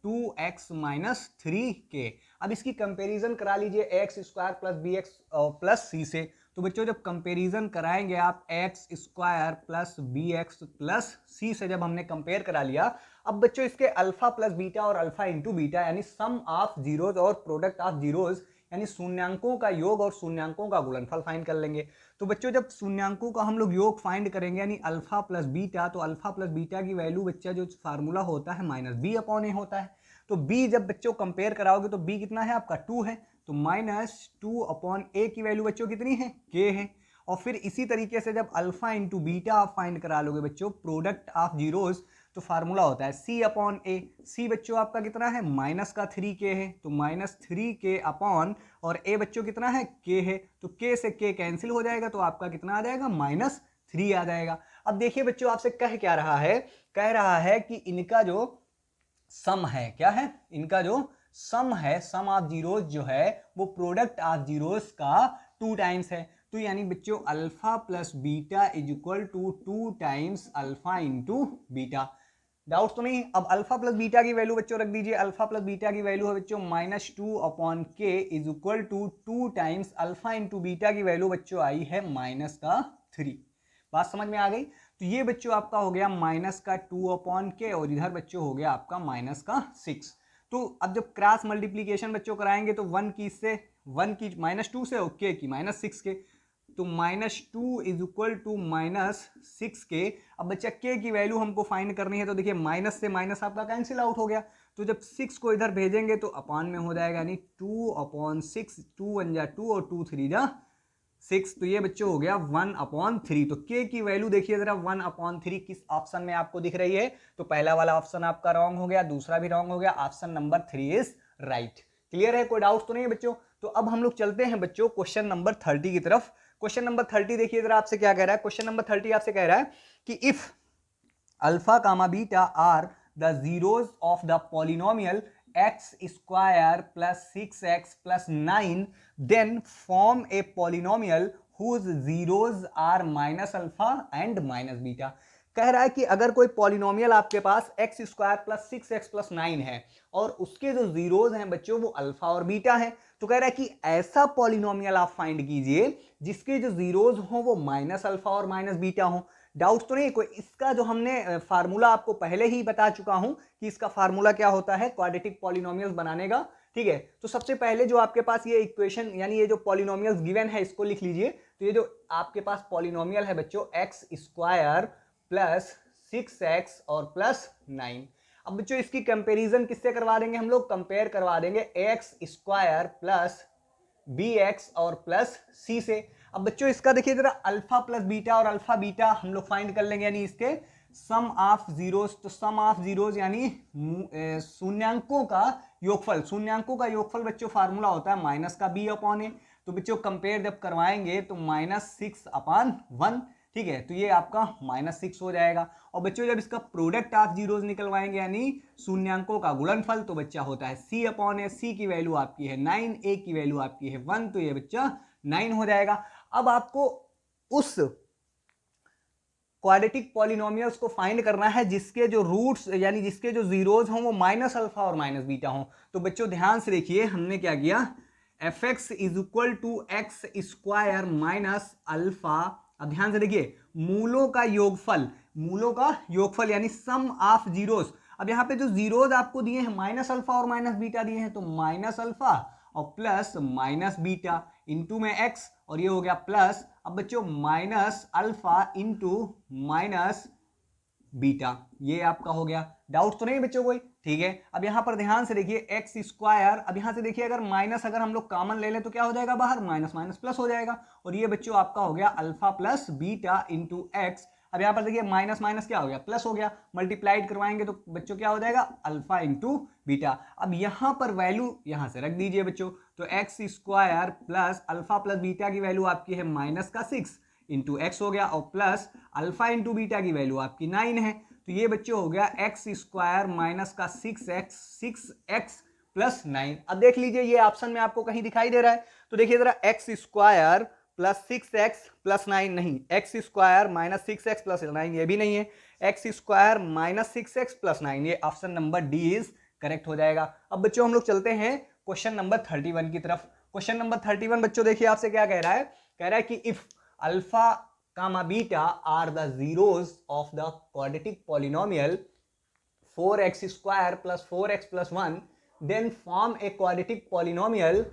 2x minus 3k। अब इसकी कंपैरिजन करा लीजिए x square plus bx plus c से। तो बच्चों जब कंपैरिजन कराएंगे आप x square plus bx plus c से जब हमने कंपेयर करा लिया, अब बच्चों इसके अल्फा प्लस बीटा और अल्फा इंटू बीटा यानी सम ऑफ जीरोज और प्रोडक्ट ऑफ जीरोज यानी शून्यांकों का योग और शून्यांकों का गुणनफल फाइंड कर लेंगे। तो बच्चों जब शून्यांकों का हम लोग योग फाइंड करेंगे यानी अल्फा प्लस बीटा, तो अल्फा प्लस बीटा की वैल्यू बच्चा जो फार्मूला होता है -b/a होता है। तो b जब बच्चों कंपेयर कराओगे तो b कितना है आपका 2 है, तो -2/a की वैल्यू बच्चों कितनी है k है। और फिर इसी तरीके से जब अल्फा इंटू बीटा आप फाइंड करा लोगे बच्चों प्रोडक्ट ऑफ जीरोज, तो फार्मूला होता है c/a। c बच्चों आपका कितना है -3k है, तो -3k अपॉन और a बच्चों कितना है k है, तो k से k कैंसिल हो जाएगा तो आपका कितना आ जाएगा -3 आ जाएगा। अब देखिए बच्चों आपसे कह क्या रहा है, कह रहा है कि इनका जो सम है, क्या है इनका जो सम है, सम ऑफ जीरोस जो है वो प्रोडक्ट ऑफ जीरोस का 2 टाइम्स है। तो यानी बच्चों alpha plus beta is equal to 2 times alpha into beta. Doubt तो नहीं। अब अल्फा प्लस बीटा की वैल्यू बच्चों रख दीजिए। अल्फा प्लस बीटा की वैल्यू है बच्चों -2/k is equal to 2 times alpha into beta की वैल्यू बच्चों आई है -3। बात समझ में आ गई। तो ये बच्चों आपका हो गया -2/k और इधर बच्चों हो गया आपका -6। तो अब जब क्रॉस मल्टीप्लीकेशन बच्चों कराएंगे तो 1 की से 1 की -2 से और k की -6 के, तो -2 इज इक्वल टू -6k। अब बच्चा k की वैल्यू हमको फाइंड करनी है तो देखिए माइनस से माइनस आपका कैंसिल आउट हो गया। तो जब 6 को इधर भेजेंगे तो अपॉन में हो जाएगा यानी 2/6, 2 1 जा 2 और 2 3 जा 6, तो ये बच्चों हो गया 1/3। तो k की वैल्यू देखिए जरा 1/3 किस ऑप्शन में आपको दिख रही है। तो पहला वाला ऑप्शन आपका रॉन्ग हो गया, दूसरा भी रॉन्ग हो गया, option number 3 is right. Clear है, कोई डाउट तो नहीं है बच्चों। तो अब हम लोग चलते हैं बच्चों क्वेश्चन नंबर 30 की तरफ। क्वेश्चन नंबर 30 देखिए जरा आपसे क्या कह रहा है। क्वेश्चन नंबर 30 आपसे कह रहा है कि if alpha comma beta are the zeros of the polynomial x square plus 6x plus 9 then form a polynomial whose zeros are minus alpha and minus beta। कह रहा है कि अगर कोई पॉलिनोमियल आपके पास x square plus 6x plus 9 है और उसके जो जीरोज हैं बच्चों वो अल्फा और बीटा है, तो कह रहा है कि ऐसा पॉलिनोमियल आप फाइंड कीजिए जिसके जो जीरोज हो वो माइनस अल्फा और माइनस बीटा हो। डाउट तो नहीं कोई। इसका जो हमने फार्मूला आपको पहले ही बता चुका हूं कि इसका फार्मूला क्या होता है क्वाड्रेटिक पॉलिनोमियल्स बनाने का। ठीक है, तो सबसे पहले जो आपके पास ये इक्वेशन यानी ये जो पॉलिनोमियल्स गिवन है इसको लिख लीजिए। तो ये जो आपके पास पॉलिनोमियल है बच्चों x स्क्वायर प्लस 6x और प्लस 9। अब बच्चों इसकी कंपैरिजन किससे करवा देंगे हम लोग, कंपेयर करवा देंगे ax स्क्वायर प्लस bx और प्लस c से। अब बच्चों इसका देखिए जरा अल्फा प्लस बीटा और अल्फा बीटा हम लोग फाइंड कर लेंगे, यानी इसके सम ऑफ जीरोस। तो सम ऑफ जीरोस यानी शून्यांकों का योगफल। शून्यांकों का योगफल बच्चों फार्मूला होता है माइनस का b अपॉन ए। तो बच्चों कंपेयर जब करवाएंगे तो -6/1, ठीक है, तो ये आपका -6 हो जाएगा। और बच्चों जब इसका प्रोडक्ट ऑफ जीरोस निकलवाएंगे यानी शून्यांकों का गुणनफल, तो बच्चा होता है c अपॉन ए। c की वैल्यू आपकी है 9, a की वैल्यू आपकी है 1, तो ये बच्चा 9 हो जाएगा। अब आपको उस क्वाड्रेटिक पॉलिनोमियल्स को फाइंड करना है जिसके जो रूट्स यानी जिसके जो जीरोज हों वो माइनस अल्फा और माइनस बीटा हों। तो बच्चों ध्यान से देखिए हमने क्या किया, fx is equal to x square minus alpha. अब ध्यान से देखिए मूलों का योगफल यानी सम ऑफ जीरोस। अब यहाँ पे जो जीरोज आपको दिए हैं माइनस अल्फा और माइनस बीटा दिए हैं, तो माइनस अल्फा और प्लस माइनस बीटा इंटू में x, और ये हो गया प्लस। अब बच्चों minus alpha into minus beta, ये आपका हो गया। डाउट तो नहीं बच्चों कोई, ठीक है। अब यहां पर ध्यान से देखिए एक्स स्क्वायर, अब यहां से देखिए अगर माइनस अगर हम लोग कॉमन ले लें तो क्या हो जाएगा, बाहर माइनस माइनस प्लस हो जाएगा, और ये बच्चों आपका हो गया alpha plus beta into x. अब यहां पर देखिए माइनस माइनस क्या हो गया, प्लस हो गया, मल्टीप्लाइड करवाएंगे तो बच्चों क्या हो जाएगा, अल्फा इंटू बीटा। अब यहां पर वैल्यू यहां से रख दीजिए बच्चों, तो x square plus alpha plus beta की वैल्यू आपकी है माइनस का 6 इंटू एक्स हो गया, और प्लस अल्फा इंटू बीटा की वैल्यू आपकी 9 है, तो ये बच्चों हो गया एक्स स्क्वायर माइनस का 6x प्लस 9। अब देख लीजिए ये ऑप्शन में आपको कहीं दिखाई दे रहा है, तो देखिए जरा x square plus 6x plus 9 नहीं, x square minus 6x plus 9 ये भी नहीं है, x square minus 6x plus 9, ये option number D is correct हो जाएगा। अब बच्चों हम लोग चलते हैं क्वेश्चन नंबर 31 की तरफ। क्वेश्चन नंबर 31 बच्चों देखिए आपसे क्या कह रहा है, कह रहा है कि if alpha comma beta are the zeros of the quadratic polynomial 4x square plus 4x plus 1, then form a quadratic polynomial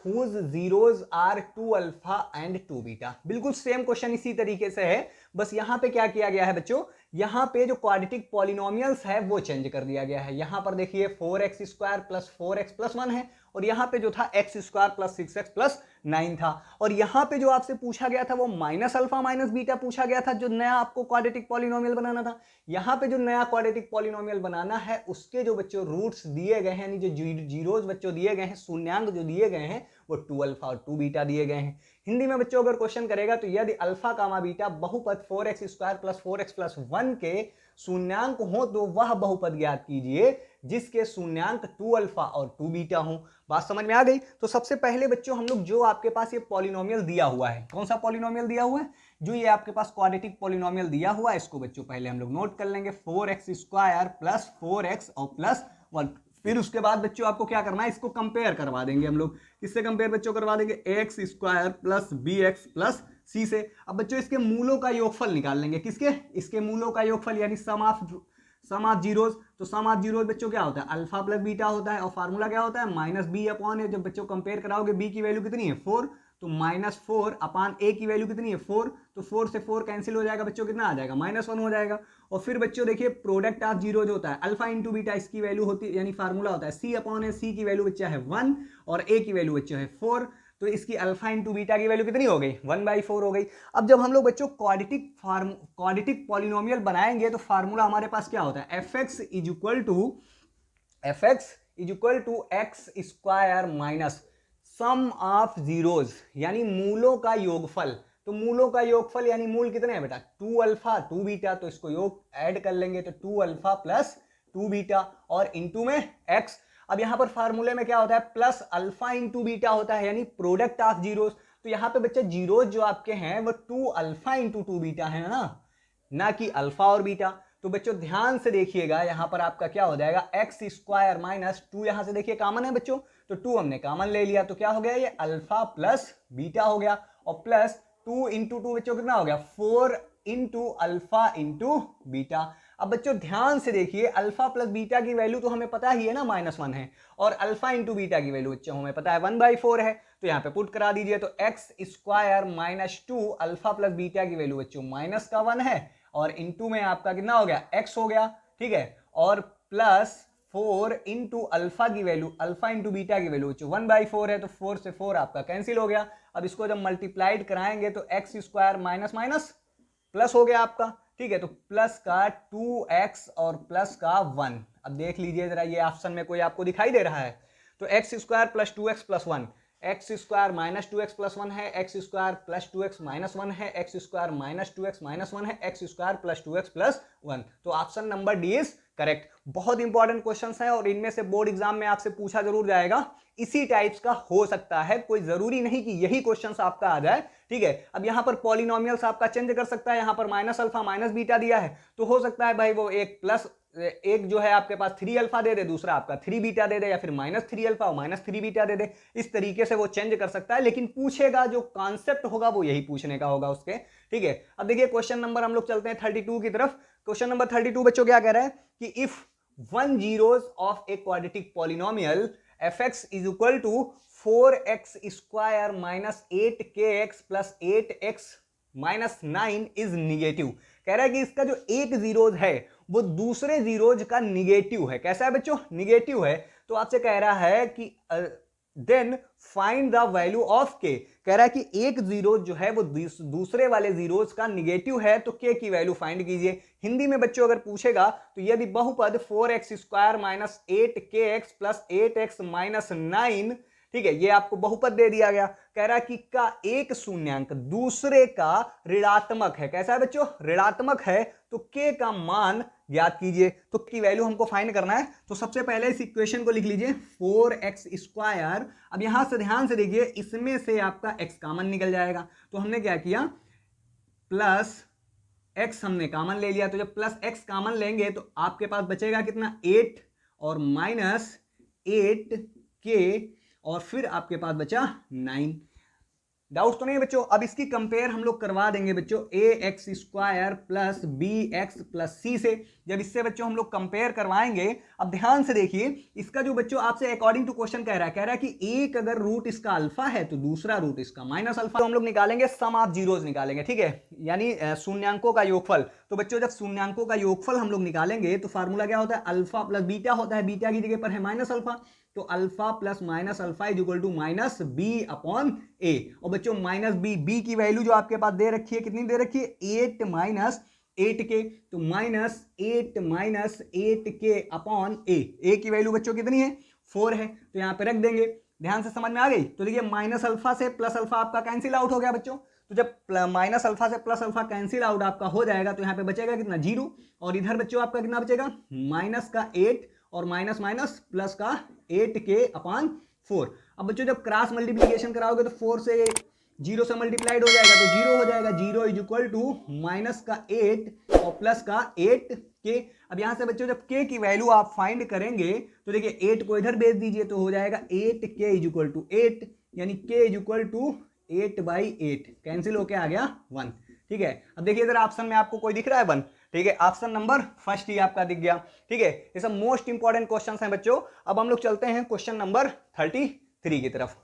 whose zeros are 2 alpha and 2 beta। बिल्कुल सेम क्वेश्चन इसी तरीके से है, बस यहां पे क्या किया गया है बच्चों, यहां पे जो क्वाड्रेटिक पॉलिनोमियल्स है वो चेंज कर दिया गया है। यहां पर देखिए 4x square plus 4x plus 1 है, और यहां पे जो था x square plus 6x plus 9 था, और यहां पे जो आपसे पूछा गया था वो माइनस अल्फा माइनस बीटा पूछा गया था, जो नया आपको क्वाड्रेटिक पॉलिनोमियल बनाना था। यहां पे जो नया क्वाड्रेटिक पॉलिनोमियल बनाना है उसके जो बच्चों रूट्स दिए गए हैं, यानी जो जीरोज बच्चों दिए गए हैं, शून्यांक जो दिए गए हैं वो 2 अल्फा और 2 बीटा दिए गए हैं। हिंदी में बच्चों अगर क्वेश्चन करेगा तो यदि अल्फा कामा बीटा बहुपद 4x square plus 4x plus 1 के शून्यांक हो तो वह बहुपद ज्ञात कीजिए जिसके शून्यांक 2 अल्फा और 2 बीटा हो। बात समझ में आ गई। तो सबसे पहले बच्चों हम लोग जो आपके पास ये पॉलिनोमियल दिया हुआ है, कौन सा पॉलिनोमियल दिया हुआ है, जो ये आपके पास क्वाड्रेटिक पॉलिनोमियल दिया हुआ है, इसको बच्चों पहले हम लोग नोट कर लेंगे, 4x स्क्वायर प्लस 4x और प्लस 1। फिर उसके बाद बच्चों आपको क्या करना है, इसको कंपेयर करवा देंगे हम लोग। किससे कंपेयर बच्चों करवा देंगे, x square plus b x plus c से। अब बच्चों इसके मूलों का योगफल निकाल लेंगे, किसके, इसके मूलों का योगफल यानी सम ऑफ जीरोज। तो सम ऑफ जीरोज बच्चों क्या होता है, अल्फा प्लस बीटा होता है, और फार्मूला क्या होता है, माइनस बी अपॉन ए। जब बच्चों कंपेयर कराओगे बी की वैल्यू कितनी है 4, तो -4 अपान ए की वैल्यू कितनी है 4, तो 4 से 4 कैंसिल हो जाएगा बच्चों, कितना आ जाएगा -1 हो जाएगा। और फिर बच्चों देखिए प्रोडक्ट ऑफ जीरो जो होता है अल्फा इंटू बीटा, इसकी वैल्यू होती है यानी फार्मूला होता है सी अपॉन ए। सी की वैल्यू बच्चा है 1 और ए की वैल्यू बच्चों है 4, तो इसकी अल्फा इंटू बीटा की वैल्यू कितनी हो गई, 1/4 हो गई। अब जब हम लोग बच्चों क्वाड्रेटिक पॉलिनोमियल बनाएंगे तो फार्मूला हमारे पास क्या होता है, fx is equal to x square minus sum of zeros यानी मूलों का योगफल। तो मूलों का योगफल यानी मूल कितने हैं बेटा, 2 अल्फा 2 बीटा, तो इसको योग ऐड कर लेंगे तो 2 अल्फा प्लस 2 बीटा और इंटू में x। अब यहां पर फार्मूले में क्या होता है, प्लस अल्फा इंटू बीटा होता है यानी प्रोडक्ट ऑफ जीरोस। तो यहां पे बच्चे जीरोस जो आपके हैं वो 2 अल्फा इंटू 2 बीटा है ना कि अल्फा और बीटा। तो बच्चों ध्यान से देखिएगा यहां पर आपका क्या हो जाएगा, एक्स स्क्वायर माइनस 2, यहां से देखिए कॉमन है बच्चों, तो 2 हमने कॉमन ले लिया, तो क्या हो गया, ये अल्फा प्लस बीटा हो गया, और प्लस 2 इंटू 2 बच्चों कितना हो गया, 4 इंटू अल्फा इंटू बीटा। अब बच्चों ध्यान से देखिए अल्फा प्लस बीटा की वैल्यू तो हमें पता ही है ना -1 है, और अल्फा इंटू बीटा की वैल्यू बच्चों हमें पता है 1/4 है, तो यहाँ पे पुट करा दीजिए। तो x square minus 2 alpha plus beta की वैल्यू बच्चों -1 है, और इनटू में आपका कितना हो गया x हो गया, ठीक है, और प्लस 4 इंटू अल्फा की वैल्यू, अल्फा इंटू बीटा की वैल्यू 1/4 है, तो 4 से 4 आपका कैंसिल हो गया। अब इसको जब मल्टीप्लाइड कराएंगे तो x square minus minus plus हो गया आपका, ठीक है, तो प्लस का 2x और प्लस का 1। अब देख लीजिए जरा ये ऑप्शन में कोई आपको दिखाई दे रहा है, तो x square plus 2x plus 1, x square minus 2x plus 1 है, x square plus 2x minus 1 है, x square minus 2x minus 1 है, x square plus 2x plus 1। तो option number D is correct. बहुत इंपॉर्टेंट क्वेश्चंस हैं और इनमें से board exam में आपसे पूछा जरूर जाएगा, इसी टाइप्स का हो सकता है, कोई जरूरी नहीं कि यही क्वेश्चंस आपका आ जाए, ठीक है। अब यहां पर पॉलिनोमियल्स आपका चेंज कर सकता है, यहां पर माइनस अल्फा माइनस बीटा दिया है, तो हो सकता है भाई वो एक प्लस एक जो है आपके पास 3 अल्फा दे दे, दूसरा आपका 3 बीटा दे दे, या फिर माइनस 3 अल्फा और माइनस 3 बीटा दे दे। इस तरीके से वो चेंज कर सकता है, लेकिन पूछेगा जो कॉन्सेप्ट होगा वो यही पूछने का होगा उसके, ठीक है। अब देखिए क्वेश्चन नंबर हम लोग चलते हैं 32 की तरफ। क्वेश्चन नंबर 32 बच्चों क्या कह रहा है कि if 1 zeros of a quadratic polynomial fx is equal to 4x square minus 8kx plus 8x minus 9 is negative. कह रहा है कि इसका जो एक जीरोज है वो दूसरे जीरोज का निगेटिव है। कैसा है बच्चों? निगेटिव है। तो आपसे कह रहा है कि then find the value of k. कह रहा है कि एक जीरो जो है वो दूसरे वाले जीरोज का निगेटिव है, तो के की वैल्यू फाइंड कीजिए। हिंदी में बच्चों अगर पूछेगा तो यदि बहुपद 4x square minus 8kx plus 8x minus 9, ठीक है, ये आपको बहुपद दे दिया गया। कह रहा है कि का एक शून्यांक दूसरे का ऋणात्मक है। कैसा है बच्चों? ऋणात्मक है। तो के का मान ज्ञात कीजिए। तो की वैल्यू हमको फाइंड करना है। तो सबसे पहले इस इक्वेशन को लिख लीजिए 4x स्क्वायर। अब यहां से ध्यान से देखिए, इसमें से आपका x कॉमन निकल जाएगा। तो हमने क्या किया, प्लस x हमने कॉमन ले लिया। तो जब प्लस x कॉमन लेंगे तो आपके पास बचेगा कितना, 8 और माइनस 8k और फिर आपके पास बचा 9। डाउट तो नहीं है बच्चों? अब इसकी कंपेयर हम लोग करवा देंगे बच्चों ax square plus bx plus c से। जब इससे बच्चों हम लोग कंपेयर करवाएंगे, अब ध्यान से देखिए, इसका जो बच्चों आपसे अकॉर्डिंग टू क्वेश्चन कह रहा है कि एक अगर रूट इसका अल्फा है तो दूसरा रूट इसका माइनस अल्फा। तो हम लोग निकालेंगे सम ऑफ जीरोज निकालेंगे, ठीक है, यानी शून्यांकों का योगफल। तो बच्चों जब शून्यांकों का योगफल हम लोग निकालेंगे तो फार्मूला क्या होता है, अल्फा प्लस बीटा होता है। बीटा की जगह पर है माइनस अल्फा, तो alpha plus minus alpha is equal to minus b upon a. और बच्चों माइनस बी की वैल्यू जो आपके पास दे रखी है, कितनी दे रखी है, 8 माइनस 8k। तो माइनस 8 अपॉन ए की वैल्यू बच्चों कितनी है, 4 है। तो यहां पे रख देंगे। ध्यान से समझ में आ गई? तो देखिए माइनस अल्फा से प्लस अल्फा आपका कैंसिल आउट हो गया बच्चों। तो जब माइनस अल्फा से प्लस अल्फा कैंसिल आउट आपका हो जाएगा तो यहां पे बचेगा कितना, 0। और इधर बच्चों आपका कितना बचेगा, माइनस का 8 और माइनस माइनस प्लस का 8k अपॉन 4। अब बच्चों जब क्रॉस मल्टीप्लीकेशन कराओगे तो 4 से 0 से मल्टीप्लाइड हो जाएगा, तो 0 हो जाएगा। 0 इज इक्वल टू माइनस का 8 और प्लस का 8k। अब यहां से बच्चों जब k की वैल्यू आप फाइंड करेंगे तो देखिए 8 को इधर भेज दीजिए तो हो जाएगा 8k इज इक्वल टू 8, यानी k is equal to 8/8। Cancel होके आ गया 1, ठीक है। अब देखिए इधर ऑप्शन में आपको कोई दिख रहा है 1, ठीक है, ऑप्शन नंबर फर्स्ट ही आपका दिख गया, ठीक है। ये सब मोस्ट इंपॉर्टेंट क्वेश्चंस हैं बच्चों। अब हम लोग चलते हैं क्वेश्चन नंबर 33 की तरफ।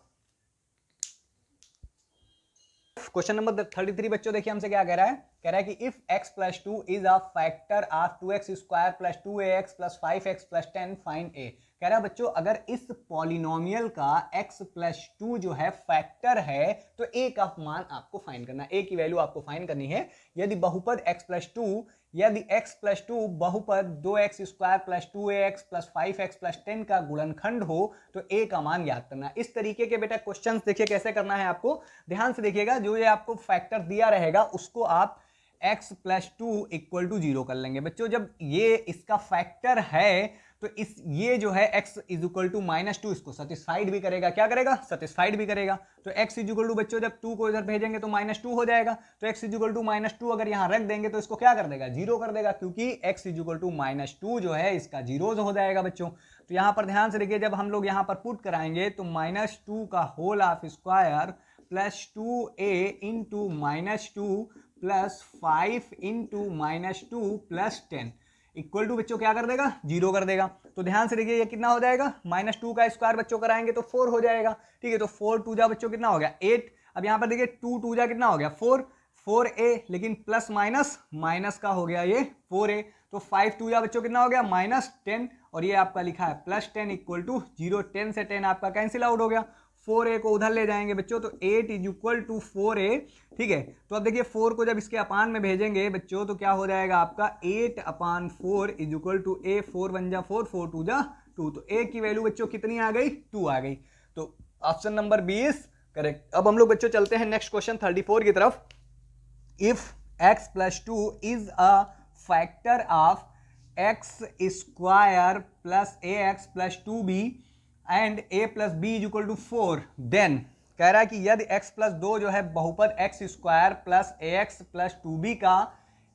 क्वेश्चन नंबर 33 बच्चों देखिए हमसे क्या कह रहा है, कह रहा है कि if x plus 2 is a factor of 2x square plus 2ax plus 5x plus 10 find a। कह रहा है बच्चों अगर इस पॉलिनोमियल का x प्लस 2 जो है फैक्टर है तो a का मान आपको फाइंड करना है, a की वैल्यू आपको फाइंड करनी है। यदि बहुपद x प्लस 2, यदि x प्लस 2 बहुपद 2x square plus 2ax plus 5x plus 10 का गुणनखंड हो तो a का मान ज्ञात करना है। इस तरीके के बेटा क्वेश्चंस देखिए कैसे करना है आपको, ध्यान से देखिएगा। जो ये आपको फैक्टर दिया रहेगा उसको आप x प्लस 2 इक्वल टू 0 कर लेंगे बच्चों। जब ये इसका फैक्टर है तो इस ये जो है x is equal to minus 2 इसको सेटिस्फाइड भी करेगा। क्या करेगा? सेटिस्फाइड भी करेगा। तो x इज इक्वल टू बच्चों जब 2 को इधर भेजेंगे तो माइनस 2 हो जाएगा। तो x is equal to minus 2 अगर यहाँ रख देंगे तो इसको क्या कर देगा, 0 कर देगा, क्योंकि x is equal to minus 2 जो है इसका 0 हो जाएगा बच्चों। तो यहाँ पर ध्यान से देखिए, जब हम लोग यहाँ पर पुट कराएंगे तो माइनस 2 का whole of square plus 2a into minus 2 plus 5 into minus 2 plus 10 equal to बच्चों क्या कर देगा, 0 कर देगा। तो ध्यान से देखिए ये कितना हो जाएगा, माइनस 2 का स्क्वायर बच्चों कराएंगे तो 4 हो जाएगा, ठीक है। तो 4 2 जा बच्चों कितना हो गया, 8। अब यहाँ पर देखिए 2 2 जा कितना हो गया, 4, 4a, लेकिन प्लस माइनस माइनस का हो गया ये 4a, तो 5 2 या बच्चों कितना हो गया -10, और ये आपका लिखा है +10 इक्वल टू 0, 10 से 10 आपका कैंसिल आउट हो गया, 4a को उधर ले जाएंगे बच्चों, तो 8 इज इक्वल टू 4a, ठीक है। तो अब देखिए 4 को जब इसके अपान में भेजेंगे बच्चों तो क्या हो जाएगा आपका 8/4 इज इक्वल टू a, 4 1 जा 4, 4 2 जा 2, तो a की वैल्यू बच्चों कितनी आ गई 2 आ गई, तो option number B is correct. अब हम लोग बच्चों चलते हैं नेक्स्ट क्वेश्चन 34 की तरफ। If x + 2 is a factor of x square plus ax + 2b and a + b is equal to 4, then कह रहा है कि यदि x + 2 जो है बहुपद x square plus ax + 2b का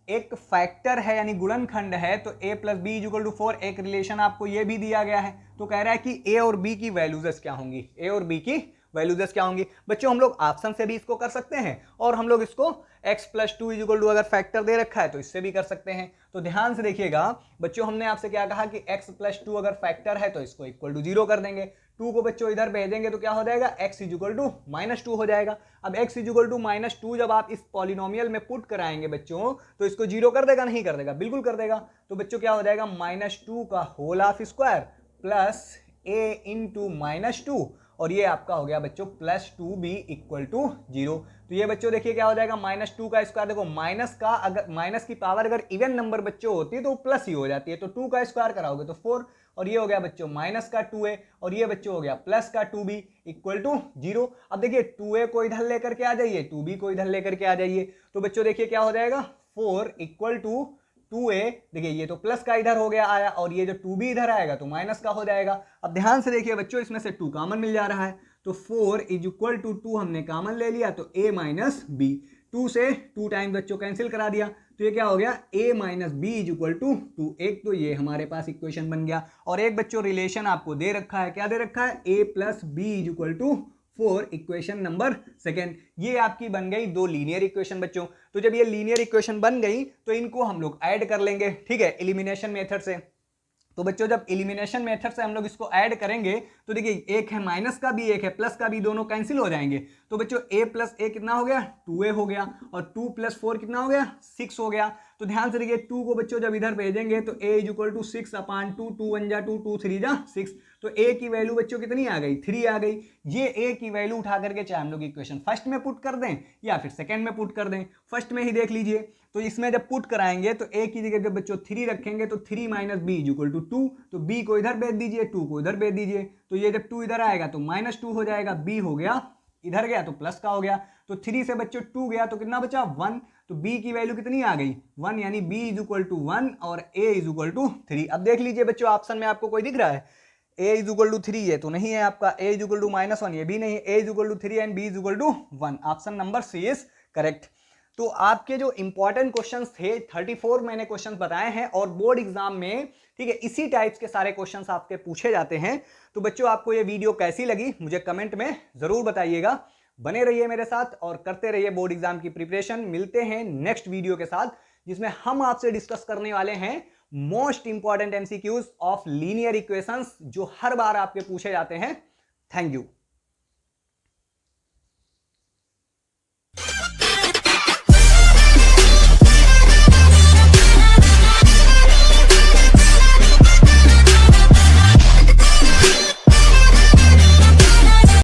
एक फैक्टर है यानी गुणनखंड है, तो a + b is equal to 4, एक रिलेशन आपको ये भी दिया गया है, तो कह रहा है कि a और b की वैल्यूज क्या होंगी, a और b की वैल्यूज क्या होंगी। बच्चों हम लोग ऑप्शन से भी इसको कर सकते हैं और हम लोग इसको x + 2 इज इक्वल टू अगर फैक्टर दे रखा है तो इससे भी कर सकते हैं। तो ध्यान से देखिएगा बच्चों, हमने आपसे क्या कहा कि x + 2 अगर फैक्टर है तो इसको इक्वल टू 0 कर देंगे, 2 को बच्चों इधर भेजेंगे तो क्या हो जाएगा x इज इक्वल टू -2 हो जाएगा। अब x इज इक्वल टू -2 जब आप इस पॉलिनोमियल में पुट कराएंगे बच्चों तो इसको 0 कर देगा, नहीं कर देगा, बिल्कुल कर देगा। तो बच्चों क्या हो जाएगा -2 का whole of square plus a into -2, और ये आपका हो गया बच्चों +2b इक्वल टू 0। तो ये बच्चों देखिए क्या हो जाएगा -2 का स्क्वायर, देखो माइनस का अगर माइनस की पावर अगर इवन नंबर बच्चों होती है तो प्लस ही हो जाती है, तो 2 का स्क्वायर कराओगे तो 4, और ये हो गया बच्चों माइनस का 2a, और ये बच्चों हो गया प्लस का 2b इक्वल टू 0। अब देखिए 2a को इधर लेकर के आ जाइए, 2b को इधर लेकर के आ जाइए, तो बच्चों देखिए क्या हो जाएगा 4 इक्वल टू 2a, देखिए ये तो प्लस का इधर हो गया आया, और ये जो 2b इधर आएगा तो माइनस का हो जाएगा। अब ध्यान से देखिए बच्चों, इसमें से 2 कॉमन मिल जा रहा है, तो 4 इज इक्वल टू 2 हमने कॉमन ले लिया, तो a - b, 2 से 2 टाइम बच्चों कैंसिल करा दिया, तो ये क्या हो गया a - b is equal to 2। एक तो ये हमारे पास इक्वेशन बन गया, और एक बच्चों रिलेशन आपको दे रखा है, क्या दे रखा है a + b is equal to 4, equation number second. ये आपकी बन गई 2 लीनियर इक्वेशन बच्चों। तो जब ये लीनियर इक्वेशन बन गई तो इनको हम लोग ऐड कर लेंगे, ठीक है, एलिमिनेशन मेथड से। तो बच्चों जब एलिमिनेशन मेथड से हम लोग इसको ऐड करेंगे तो देखिए एक है माइनस का भी, एक है प्लस का भी, दोनों कैंसिल हो जाएंगे, तो बच्चों a + a कितना हो गया 2a हो गया, और 2 + 4 कितना हो गया 6 हो गया। तो ध्यान से देखिए 2 को बच्चों जब इधर भेजेंगे तो a इज इक्वल टू 6/2, 2 1 जा 2, 2 3 जा 6, तो a की वैल्यू बच्चों कितनी आ गई 3 आ गई। ये a की वैल्यू उठा करके चाहे हम लोग इक्वेशन फर्स्ट में पुट कर दें या फिर सेकंड में पुट कर दें, फर्स्ट में ही देख लीजिए। तो इसमें जब पुट कराएंगे तो a की जगह जब बच्चों 3 रखेंगे तो 3 - b इज इक्वल टू 2, तो b को इधर भेज दीजिए, 2 को इधर भेज दीजिए, तो ये जब 2 इधर आएगा तो -2 हो जाएगा, b हो गया इधर गया तो प्लस का हो गया, तो 3 से बच्चों 2 गया तो कितना बचा 1, तो b की वैल्यू कितनी आ गई 1, यानी b इज इक्वल टू 1 और a इज इक्वल टू 3। अब देख लीजिए बच्चों ऑप्शन में आपको कोई दिख रहा है a इज इक्वल टू 3, ये तो नहीं है आपका, a इज इक्वल टू -1 ये भी नहीं है, a is equal to 3 and b is equal to 1, option number C is correct. तो आपके जो इंपॉर्टेंट क्वेश्चंस थे 34 मैंने क्वेश्चंस बताए हैं, और बोर्ड एग्जाम में ठीक है इसी टाइप्स के सारे क्वेश्चंस आपके पूछे जाते हैं। तो बच्चों आपको ये वीडियो कैसी लगी मुझे कमेंट में जरूर बताइएगा, बने रहिए मेरे साथ और करते रहिए बोर्ड एग्जाम की प्रिपरेशन। मिलते हैं नेक्स्ट वीडियो के साथ जिसमें हम आपसे डिस्कस करने वाले हैं most important MCQs of linear equations जो हर बार आपके पूछे जाते हैं। Thank you.